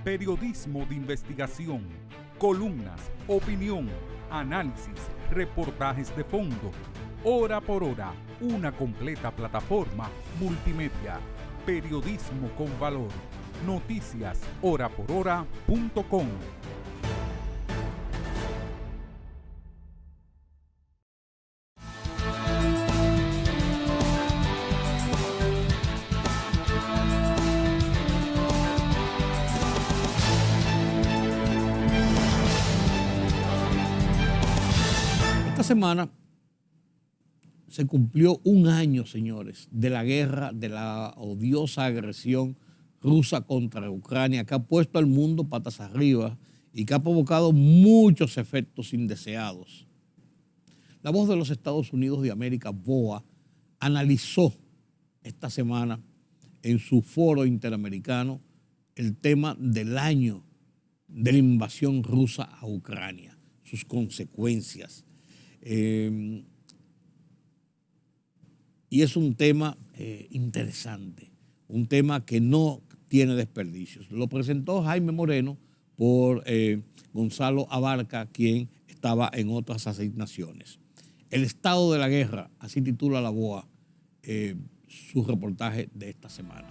Periodismo de investigación, columnas, opinión, análisis, reportajes de fondo, hora por hora, una completa plataforma multimedia. Periodismo con valor. Noticias horaporhora.com. Esta semana se cumplió un año, señores, de la guerra, de la odiosa agresión rusa contra Ucrania, que ha puesto al mundo patas arriba y que ha provocado muchos efectos indeseados. La Voz de los Estados Unidos de América, VOA, analizó esta semana en su foro interamericano el tema del año de la invasión rusa a Ucrania, sus consecuencias. Y es un tema interesante, un tema que no tiene desperdicios. Lo presentó Jaime Moreno por Gonzalo Abarca, quien estaba en otras asignaciones. El estado de la guerra, así titula la VOA su reportaje de esta semana.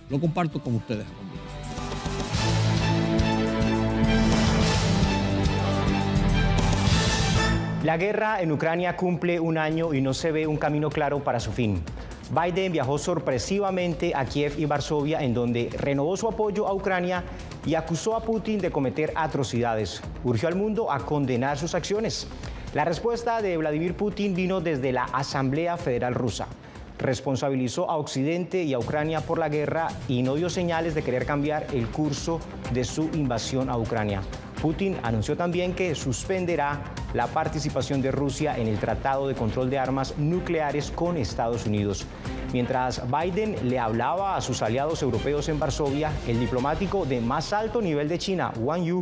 Lo comparto con ustedes a continuación. La guerra en Ucrania cumple un año y no se ve un camino claro para su fin. Biden viajó sorpresivamente a Kiev y Varsovia, en donde renovó su apoyo a Ucrania y acusó a Putin de cometer atrocidades. Urgió al mundo a condenar sus acciones. La respuesta de Vladimir Putin vino desde la Asamblea Federal Rusa. Responsabilizó a Occidente y a Ucrania por la guerra y no dio señales de querer cambiar el curso de su invasión a Ucrania. Putin anunció también que suspenderá la participación de Rusia en el Tratado de Control de Armas Nucleares con Estados Unidos. Mientras Biden le hablaba a sus aliados europeos en Varsovia, el diplomático de más alto nivel de China, Wang Yi,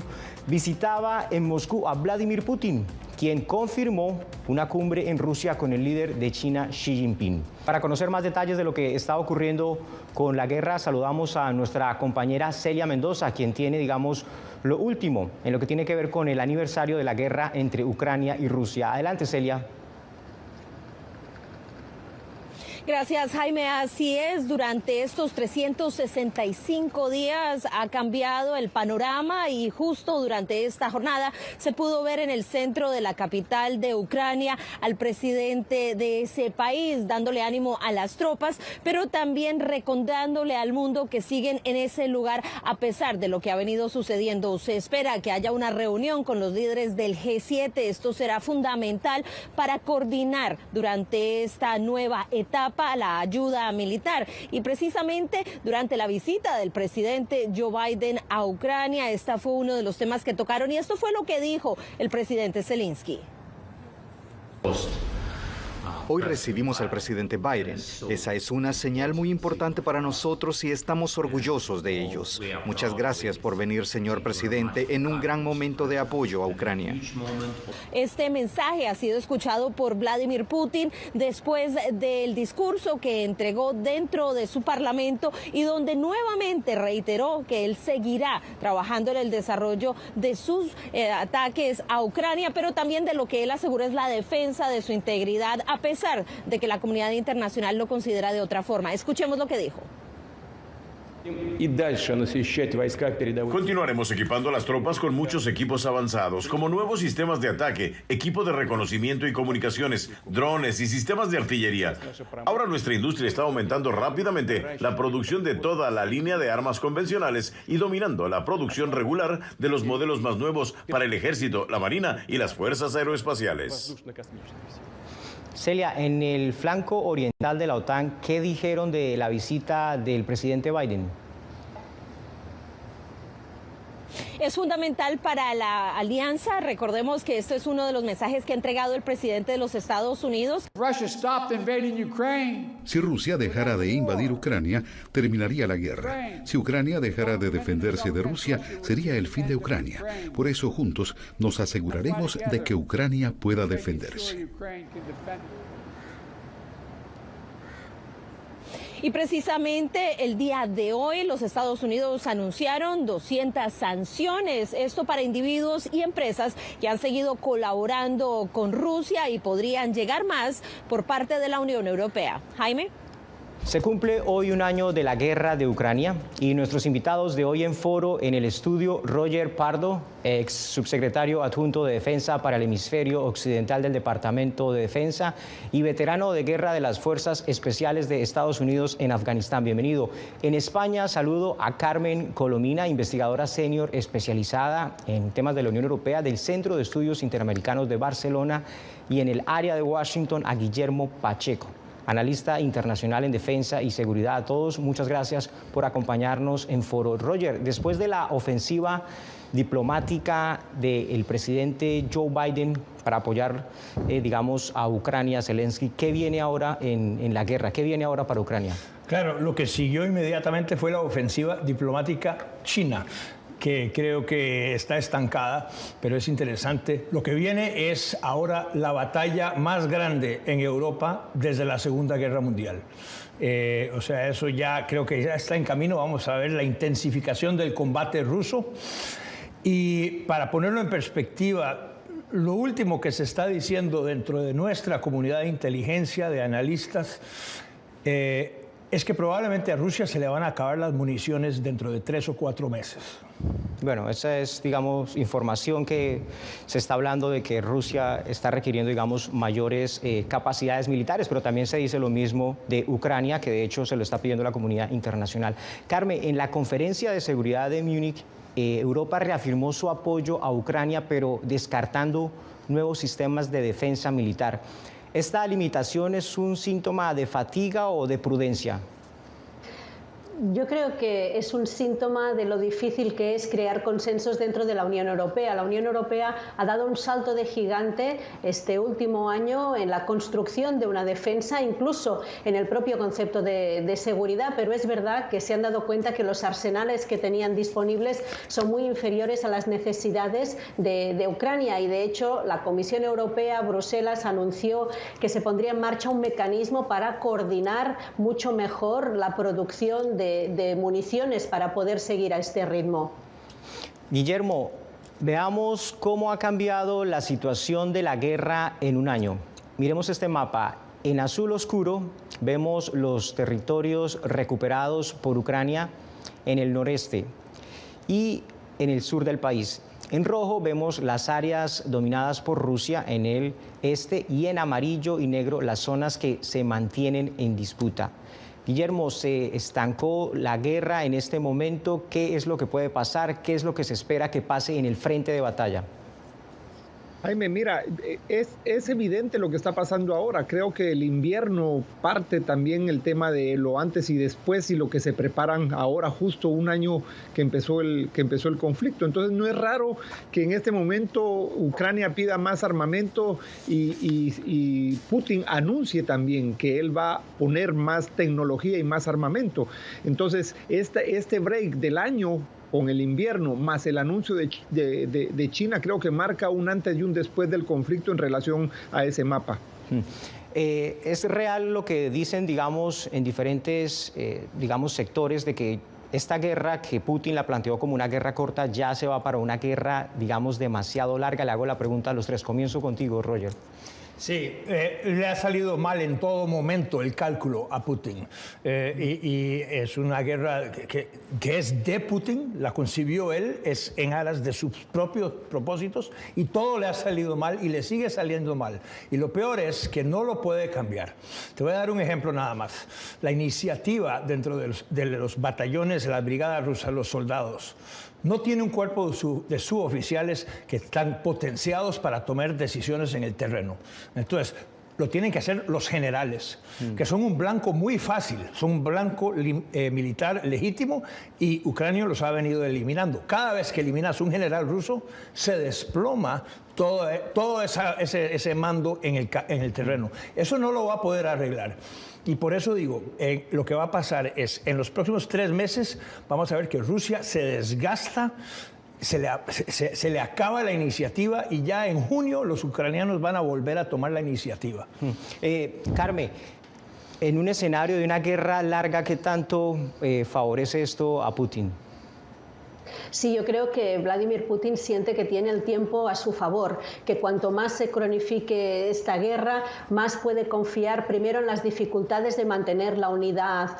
visitaba en Moscú a Vladimir Putin, quien confirmó una cumbre en Rusia con el líder de China, Xi Jinping. Para conocer más detalles de lo que está ocurriendo con la guerra, saludamos a nuestra compañera Celia Mendoza, quien tiene, digamos, lo último en lo que tiene que ver con el aniversario de la guerra entre Ucrania y Rusia. Adelante, Celia. Gracias, Jaime. Así es, durante estos 365 días ha cambiado el panorama y justo durante esta jornada se pudo ver en el centro de la capital de Ucrania al presidente de ese país, dándole ánimo a las tropas, pero también recordándole al mundo que siguen en ese lugar a pesar de lo que ha venido sucediendo. Se espera que haya una reunión con los líderes del G7. Esto será fundamental para coordinar durante esta nueva etapa la ayuda militar. Y precisamente durante la visita del presidente Joe Biden a Ucrania, este fue uno de los temas que tocaron y esto fue lo que dijo el presidente Zelensky. Hoy recibimos al presidente Biden. Esa es una señal muy importante para nosotros y estamos orgullosos de ellos. Muchas gracias por venir, señor presidente, en un gran momento de apoyo a Ucrania. Este mensaje ha sido escuchado por Vladimir Putin después del discurso que entregó dentro de su parlamento y donde nuevamente reiteró que él seguirá trabajando en el desarrollo de sus ataques a Ucrania, pero también de lo que él asegura es la defensa de su integridad, a pesar de que la comunidad internacional lo considera de otra forma. Escuchemos lo que dijo. Continuaremos equipando a las tropas con muchos equipos avanzados, como nuevos sistemas de ataque, equipo de reconocimiento y comunicaciones, drones y sistemas de artillería. Ahora nuestra industria está aumentando rápidamente la producción de toda la línea de armas convencionales y dominando la producción regular de los modelos más nuevos para el ejército, la marina y las fuerzas aeroespaciales. Celia, en el flanco oriental de la OTAN, ¿qué dijeron de la visita del presidente Biden? Es fundamental para la alianza. Recordemos que esto es uno de los mensajes que ha entregado el presidente de los Estados Unidos. Si Rusia dejara de invadir Ucrania, terminaría la guerra. Si Ucrania dejara de defenderse de Rusia, sería el fin de Ucrania. Por eso, juntos, nos aseguraremos de que Ucrania pueda defenderse. Y precisamente el día de hoy los Estados Unidos anunciaron 200 sanciones, esto para individuos y empresas que han seguido colaborando con Rusia y podrían llegar más por parte de la Unión Europea. Jaime. Se cumple hoy un año de la guerra de Ucrania y nuestros invitados de hoy en foro en el estudio, Roger Pardo, ex subsecretario adjunto de Defensa para el hemisferio occidental del Departamento de Defensa y veterano de guerra de las Fuerzas Especiales de Estados Unidos en Afganistán. Bienvenido. En España saludo a Carmen Colomina, investigadora senior especializada en temas de la Unión Europea del Centro de Estudios Interamericanos de Barcelona, y en el área de Washington a Guillermo Pacheco, analista internacional en defensa y seguridad. A todos, muchas gracias por acompañarnos en foro. Roger, después de la ofensiva diplomática del presidente Joe Biden para apoyar, digamos, a Ucrania, Zelensky, ¿qué viene ahora en la guerra? ¿Qué viene ahora para Ucrania? Claro, lo que siguió inmediatamente fue la ofensiva diplomática china, que creo que está estancada, pero es interesante. Lo que viene es ahora la batalla más grande en Europa desde la Segunda Guerra Mundial. O sea, eso ya creo que ya está en camino. Vamos a ver la intensificación del combate ruso. Y para ponerlo en perspectiva, lo último que se está diciendo dentro de nuestra comunidad de inteligencia, de analistas, es que probablemente a Rusia se le van a acabar las municiones dentro de 3 o 4 meses. Bueno, esa es, digamos, información que se está hablando de que Rusia está requiriendo, digamos, mayores capacidades militares, pero también se dice lo mismo de Ucrania, que de hecho se lo está pidiendo la comunidad internacional. Carmen, en la conferencia de seguridad de Múnich, Europa reafirmó su apoyo a Ucrania, pero descartando nuevos sistemas de defensa militar. ¿Esta limitación es un síntoma de fatiga o de prudencia? Yo creo que es un síntoma de lo difícil que es crear consensos dentro de la Unión Europea. La Unión Europea ha dado un salto de gigante este último año en la construcción de una defensa, incluso en el propio concepto de seguridad, pero es verdad que se han dado cuenta que los arsenales que tenían disponibles son muy inferiores a las necesidades de Ucrania, y de hecho la Comisión Europea, Bruselas, anunció que se pondría en marcha un mecanismo para coordinar mucho mejor la producción de municiones para poder seguir a este ritmo. Guillermo, veamos cómo ha cambiado la situación de la guerra en un año. Miremos este mapa. En azul oscuro vemos los territorios recuperados por Ucrania en el noreste y en el sur del país. En rojo vemos las áreas dominadas por Rusia en el este, y en amarillo y negro las zonas que se mantienen en disputa. Guillermo, ¿se estancó la guerra en este momento? ¿Qué es lo que puede pasar? ¿Qué es lo que se espera que pase en el frente de batalla? Jaime, mira, es evidente lo que está pasando ahora. Creo que el invierno parte también el tema de lo antes y después y lo que se preparan ahora, justo un año que empezó el conflicto. Entonces no es raro que en este momento Ucrania pida más armamento y Putin anuncie también que él va a poner más tecnología y más armamento. Entonces este break del año con el invierno, más el anuncio de China, creo que marca un antes y un después del conflicto en relación a ese mapa. ¿Es real lo que dicen, digamos, en diferentes sectores, de que esta guerra que Putin la planteó como una guerra corta ya se va para una guerra, digamos, demasiado larga? Le hago la pregunta a los tres. Comienzo contigo, Roger. Sí, le ha salido mal en todo momento el cálculo a Putin. Y es una guerra que es de Putin, la concibió él, es en aras de sus propios propósitos, y todo le ha salido mal y le sigue saliendo mal. Y lo peor es que no lo puede cambiar. Te voy a dar un ejemplo nada más. La iniciativa dentro de los batallones de la brigada rusa, los soldados, no tiene un cuerpo de suboficiales que están potenciados para tomar decisiones en el terreno. Entonces, lo tienen que hacer los generales, que son un blanco muy fácil, son un blanco militar legítimo, y Ucrania los ha venido eliminando. Cada vez que eliminas un general ruso, se desploma todo ese mando en el terreno. Eso no lo va a poder arreglar. Y por eso digo, lo que va a pasar es, en los próximos 3 meses, vamos a ver que Rusia se desgasta, se le acaba la iniciativa, y ya en junio los ucranianos van a volver a tomar la iniciativa. Carmen, en un escenario de una guerra larga, ¿qué tanto favorece esto a Putin? Sí, yo creo que Vladimir Putin siente que tiene el tiempo a su favor, que cuanto más se cronifique esta guerra, más puede confiar primero en las dificultades de mantener la unidad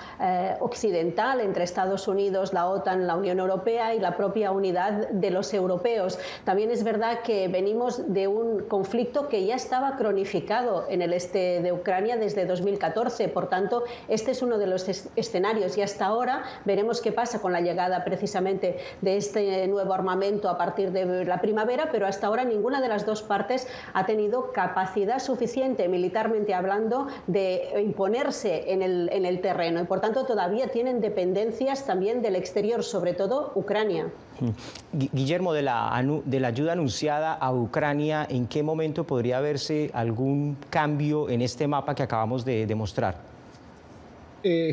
occidental entre Estados Unidos, la OTAN, la Unión Europea y la propia unidad de los europeos. También es verdad que venimos de un conflicto que ya estaba cronificado en el este de Ucrania desde 2014, por tanto, este es uno de los escenarios, y hasta ahora veremos qué pasa con la llegada precisamente de este nuevo armamento a partir de la primavera, pero hasta ahora ninguna de las dos partes ha tenido capacidad suficiente, militarmente hablando, de imponerse en el terreno, y por tanto todavía tienen dependencias también del exterior, sobre todo Ucrania. Guillermo, de la ayuda anunciada a Ucrania, ¿en qué momento podría verse algún cambio en este mapa que acabamos de demostrar?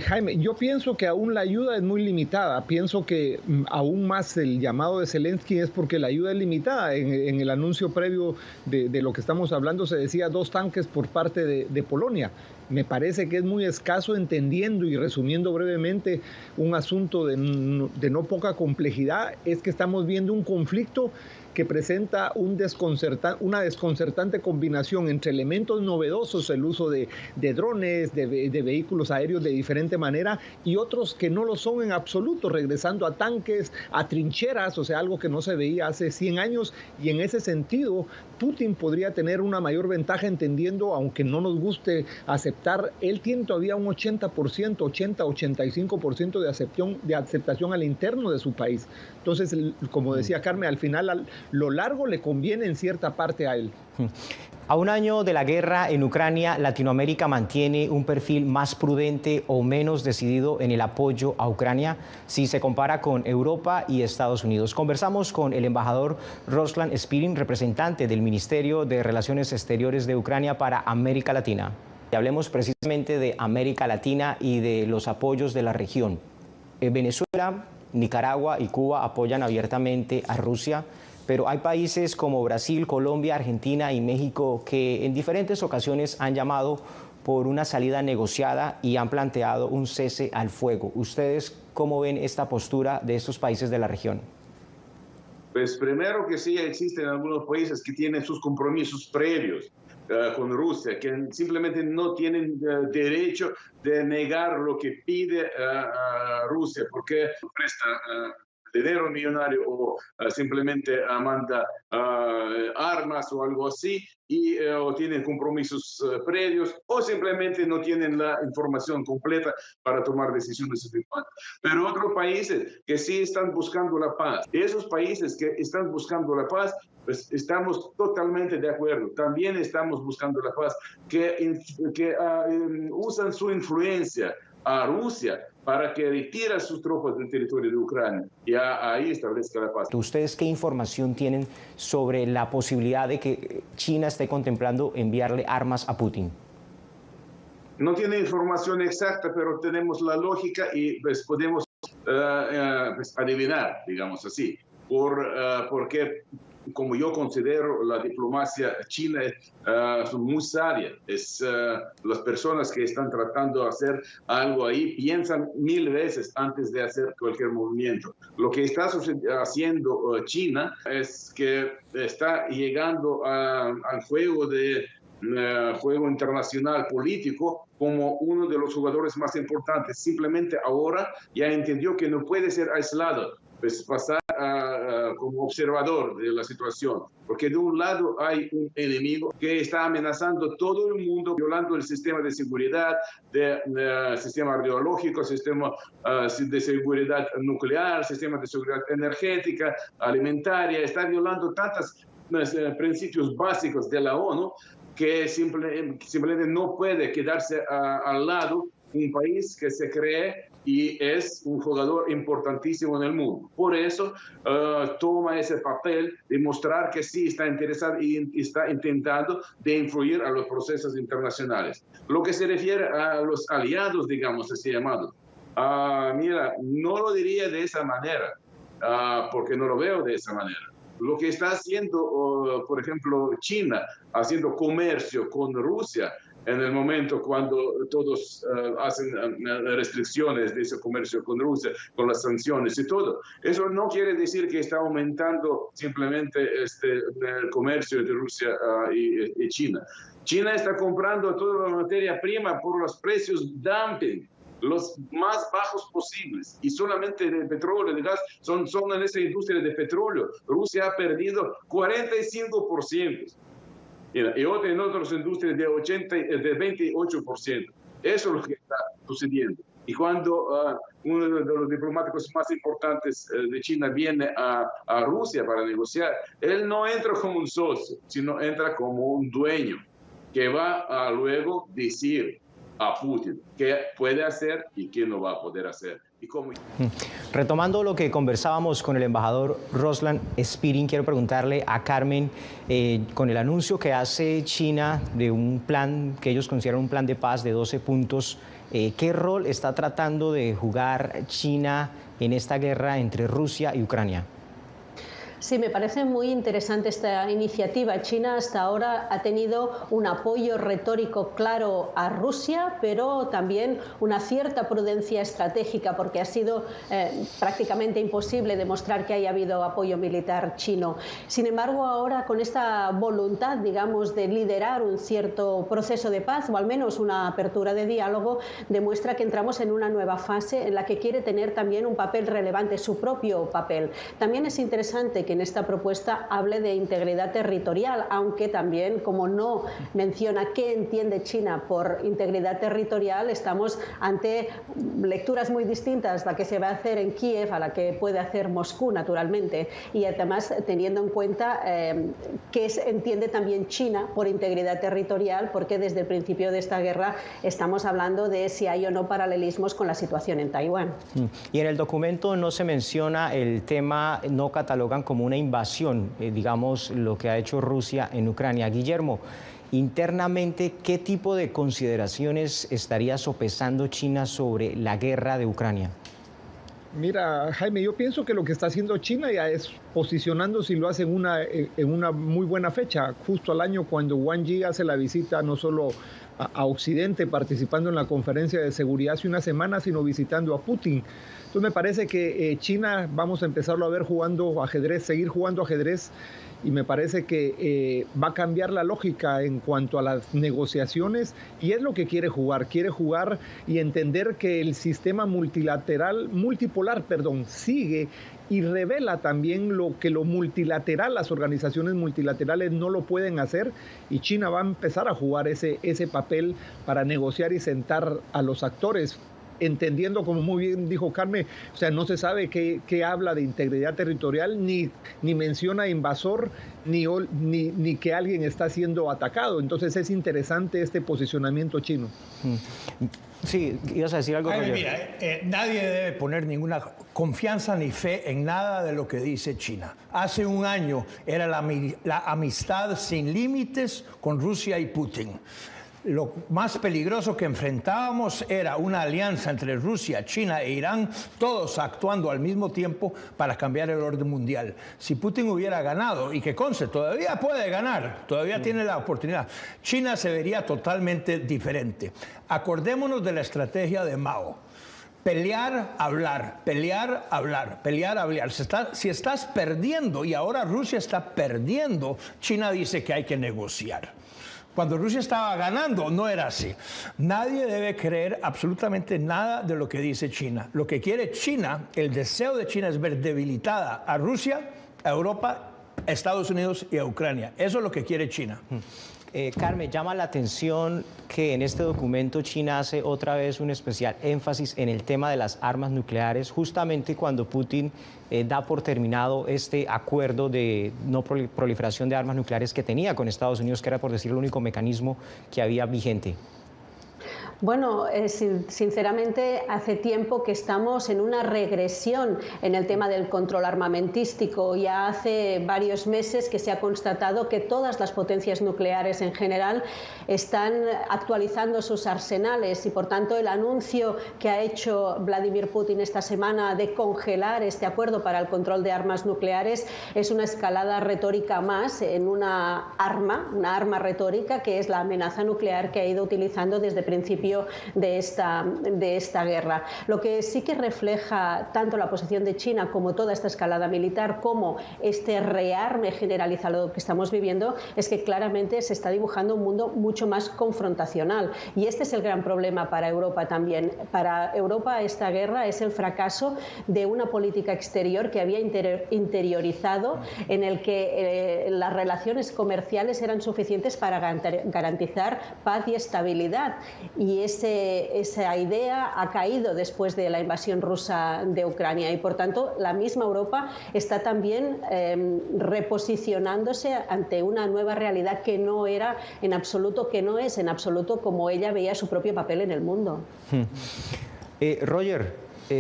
Jaime, yo pienso que aún la ayuda es muy limitada. Pienso que aún más el llamado de Zelensky es porque la ayuda es limitada. En el anuncio previo de lo que estamos hablando se decía 2 tanques por parte de Polonia. me parece que es muy escaso, entendiendo y resumiendo brevemente un asunto de no poca complejidad, es que estamos viendo un conflicto que presenta una desconcertante combinación entre elementos novedosos, el uso de drones, de vehículos aéreos de diferente manera, y otros que no lo son en absoluto, regresando a tanques, a trincheras, o sea, algo que no se veía hace 100 años, y en ese sentido, Putin podría tener una mayor ventaja, entendiendo, aunque no nos guste aceptar, él tiene todavía un 80%, de aceptación al interno de su país. Entonces, como decía Carmen, al final lo largo le conviene en cierta parte a él. A un año de la guerra en Ucrania, ¿Latinoamérica mantiene un perfil más prudente o menos decidido en el apoyo a Ucrania si se compara con Europa y Estados Unidos? Conversamos con el embajador Ruslan Spirin, representante del Ministerio de Relaciones Exteriores de Ucrania para América Latina. Y hablemos precisamente de América Latina y de los apoyos de la región. Venezuela, Nicaragua y Cuba apoyan abiertamente a Rusia, pero hay países como Brasil, Colombia, Argentina y México que en diferentes ocasiones han llamado por una salida negociada y han planteado un cese al fuego. ¿Ustedes cómo ven esta postura de estos países de la región? Pues primero que sí existen algunos países que tienen sus compromisos previos con Rusia, que simplemente no tienen derecho de negar lo que pide Rusia, porque presta dinero millonario o simplemente manda armas o algo así, o tienen compromisos previos, o simplemente no tienen la información completa para tomar decisiones efectivas. Pero otros países que sí están buscando la paz, esos países que están buscando la paz, pues estamos totalmente de acuerdo. También estamos buscando la paz, que usan su influencia a Rusia para que retire sus tropas del territorio de Ucrania y ahí establezca la paz. ¿Ustedes qué información tienen sobre la posibilidad de que China esté contemplando enviarle armas a Putin? No tiene información exacta, pero tenemos la lógica y pues podemos pues adivinar, digamos así, porque como yo considero la diplomacia china es muy sabia. Las personas que están tratando de hacer algo ahí piensan 1000 veces antes de hacer cualquier movimiento. Lo que está haciendo China es que está llegando al juego internacional político como uno de los jugadores más importantes. Simplemente ahora ya entendió que no puede ser aislado, pues pasar como observador de la situación, porque de un lado hay un enemigo que está amenazando todo el mundo, violando el sistema de seguridad, sistema radiológico, sistema de seguridad nuclear, sistema de seguridad energética, alimentaria, está violando tantos principios básicos de la ONU que simplemente no puede quedarse al lado un país que se cree y es un jugador importantísimo en el mundo. Por eso toma ese papel de mostrar que sí está interesado y está intentando de influir a los procesos internacionales. Lo que se refiere a los aliados, digamos así llamados, mira, no lo diría de esa manera, porque no lo veo de esa manera. Lo que está haciendo, por ejemplo, China, haciendo comercio con Rusia, en el momento cuando todos hacen restricciones de ese comercio con Rusia, con las sanciones y todo. Eso no quiere decir que está aumentando simplemente el comercio de Rusia y China. China está comprando toda la materia prima por los precios dumping, los más bajos posibles, y solamente de petróleo, de gas, son en esa industria de petróleo. Rusia ha perdido 45%. Y otra en otras industrias de 28%. Eso es lo que está sucediendo. Y cuando uno de los diplomáticos más importantes de China viene a Rusia para negociar, él no entra como un socio, sino entra como un dueño que va a luego decir a Putin qué puede hacer y qué no va a poder hacer. Y cómo... Retomando lo que conversábamos con el embajador Ruslan Spirin, quiero preguntarle a Carmen, con el anuncio que hace China de un plan que ellos consideran un plan de paz de 12 puntos, ¿qué rol está tratando de jugar China en esta guerra entre Rusia y Ucrania? Sí, me parece muy interesante esta iniciativa. China hasta ahora ha tenido un apoyo retórico claro a Rusia, pero también una cierta prudencia estratégica, porque ha sido prácticamente imposible demostrar que haya habido apoyo militar chino. Sin embargo, ahora con esta voluntad, digamos, de liderar un cierto proceso de paz, o al menos una apertura de diálogo, demuestra que entramos en una nueva fase en la que quiere tener también un papel relevante, su propio papel. También es interesante que en esta propuesta hable de integridad territorial, aunque también, como no menciona qué entiende China por integridad territorial, estamos ante lecturas muy distintas, la que se va a hacer en Kiev a la que puede hacer Moscú, naturalmente, y además teniendo en cuenta qué entiende también China por integridad territorial, porque desde el principio de esta guerra estamos hablando de si hay o no paralelismos con la situación en Taiwán. Y en el documento no se menciona el tema, no catalogan como una invasión, digamos, lo que ha hecho Rusia en Ucrania. Guillermo, internamente, ¿qué tipo de consideraciones estaría sopesando China sobre la guerra de Ucrania? Mira, Jaime, yo pienso que lo que está haciendo China ya es posicionándose, y lo hace en una muy buena fecha, justo al año cuando Wang Yi hace la visita no solo a Occidente, participando en la conferencia de seguridad hace una semana, sino visitando a Putin. Entonces me parece que China vamos a empezarlo a ver jugando ajedrez, seguir jugando ajedrez, y me parece que va a cambiar la lógica en cuanto a las negociaciones, y es lo que quiere jugar y entender que el sistema multipolar, sigue y revela también lo que lo multilateral, las organizaciones multilaterales no lo pueden hacer, y China va a empezar a jugar ese papel para negociar y sentar a los actores, entendiendo, como muy bien dijo Carmen, o sea, no se sabe qué habla de integridad territorial, ni menciona invasor, ni que alguien está siendo atacado. Entonces es interesante este posicionamiento chino. Sí, ibas a decir algo. Ay, mira, nadie debe poner ninguna confianza ni fe en nada de lo que dice China. Hace un año era la amistad sin límites con Rusia y Putin. Lo más peligroso que enfrentábamos era una alianza entre Rusia, China e Irán, todos actuando al mismo tiempo para cambiar el orden mundial. Si Putin hubiera ganado, y que conste, todavía puede ganar, todavía tiene la oportunidad, China se vería totalmente diferente. Acordémonos de la estrategia de Mao. Pelear, hablar, pelear, hablar, pelear, hablar. Si estás perdiendo, y ahora Rusia está perdiendo, China dice que hay que negociar. Cuando Rusia estaba ganando, no era así. Nadie debe creer absolutamente nada de lo que dice China. Lo que quiere China, el deseo de China es ver debilitada a Rusia, a Europa, a Estados Unidos y a Ucrania. Eso es lo que quiere China. Carmen, llama la atención que en este documento China hace otra vez un especial énfasis en el tema de las armas nucleares, justamente cuando Putin da por terminado este acuerdo de no proliferación de armas nucleares que tenía con Estados Unidos, que era, por decir, el único mecanismo que había vigente. Bueno, sinceramente hace tiempo que estamos en una regresión en el tema del control armamentístico. Ya hace varios meses que se ha constatado que todas las potencias nucleares en general están actualizando sus arsenales, y por tanto el anuncio que ha hecho Vladimir Putin esta semana de congelar este acuerdo para el control de armas nucleares es una escalada retórica más en una arma retórica que es la amenaza nuclear que ha ido utilizando desde el principio de esta guerra. Lo que sí que refleja tanto la posición de China como toda esta escalada militar, como este rearme generalizado que estamos viviendo, es que claramente se está dibujando un mundo mucho más confrontacional, y este es el gran problema para Europa también. Para Europa esta guerra es el fracaso de una política exterior que había interiorizado, en el que las relaciones comerciales eran suficientes para garantizar paz y estabilidad, y esa idea ha caído después de la invasión rusa de Ucrania, y por tanto la misma Europa está también reposicionándose ante una nueva realidad que no era en absoluto, que no es en absoluto como ella veía su propio papel en el mundo. Roger,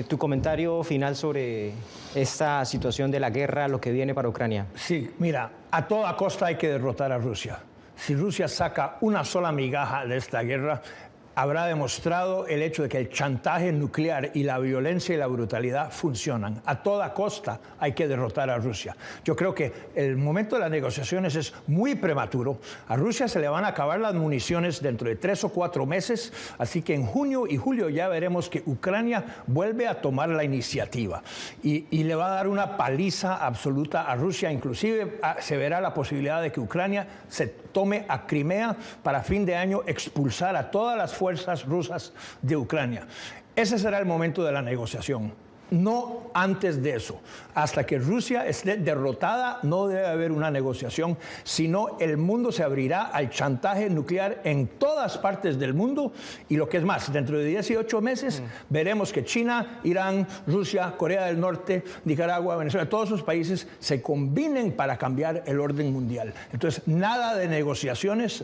tu comentario final sobre esta situación de la guerra, lo que viene para Ucrania. Sí, mira, a toda costa hay que derrotar a Rusia. Si Rusia saca una sola migaja de esta guerra, habrá demostrado el hecho de que el chantaje nuclear y la violencia y la brutalidad funcionan. A toda costa hay que derrotar a Rusia. Yo creo que el momento de las negociaciones es muy prematuro. A Rusia se le van a acabar las municiones dentro de 3 o 4 meses, así que en junio y julio ya veremos que Ucrania vuelve a tomar la iniciativa y le va a dar una paliza absoluta a Rusia. Inclusive se verá la posibilidad de que Ucrania se tome a Crimea para fin de año expulsar a todas las fuerzas rusas de Ucrania. Ese será el momento de la negociación. No antes de eso. Hasta que Rusia esté derrotada, no debe haber una negociación, sino el mundo se abrirá al chantaje nuclear en todas partes del mundo. Y lo que es más, dentro de 18 meses veremos que China, Irán, Rusia, Corea del Norte, Nicaragua, Venezuela, todos esos países se combinen para cambiar el orden mundial. Entonces, nada de negociaciones,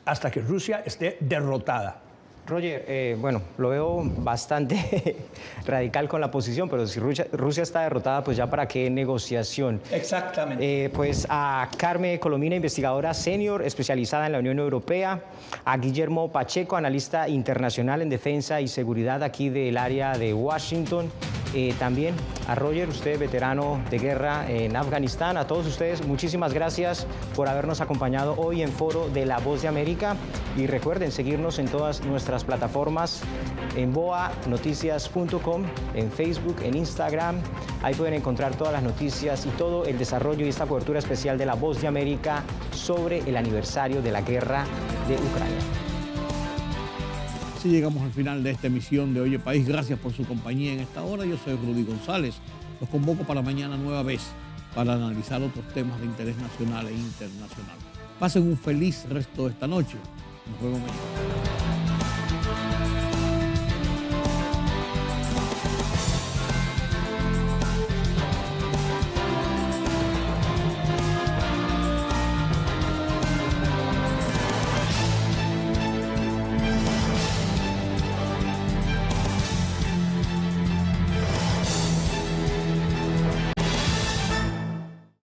hasta que Rusia esté derrotada. Roger, bueno, lo veo bastante radical con la posición, pero si Rusia está derrotada, pues ya para qué negociación. Exactamente. Pues a Carmen Colomina, investigadora senior especializada en la Unión Europea, a Guillermo Pacheco, analista internacional en defensa y seguridad aquí del área de Washington, también a Roger, usted veterano de guerra en Afganistán. A todos ustedes, muchísimas gracias por habernos acompañado hoy en Foro de La Voz de América, y recuerden seguirnos en todas nuestras plataformas, en boanoticias.com, en Facebook, en Instagram. Ahí pueden encontrar todas las noticias y todo el desarrollo y esta cobertura especial de La Voz de América sobre el aniversario de la guerra de Ucrania. Así llegamos al final de esta emisión de Oye País. Gracias por su compañía en esta hora. Yo soy Rudy González. Los convoco para mañana nueva vez para analizar otros temas de interés nacional e internacional. Pasen un feliz resto de esta noche. Nos vemos mañana.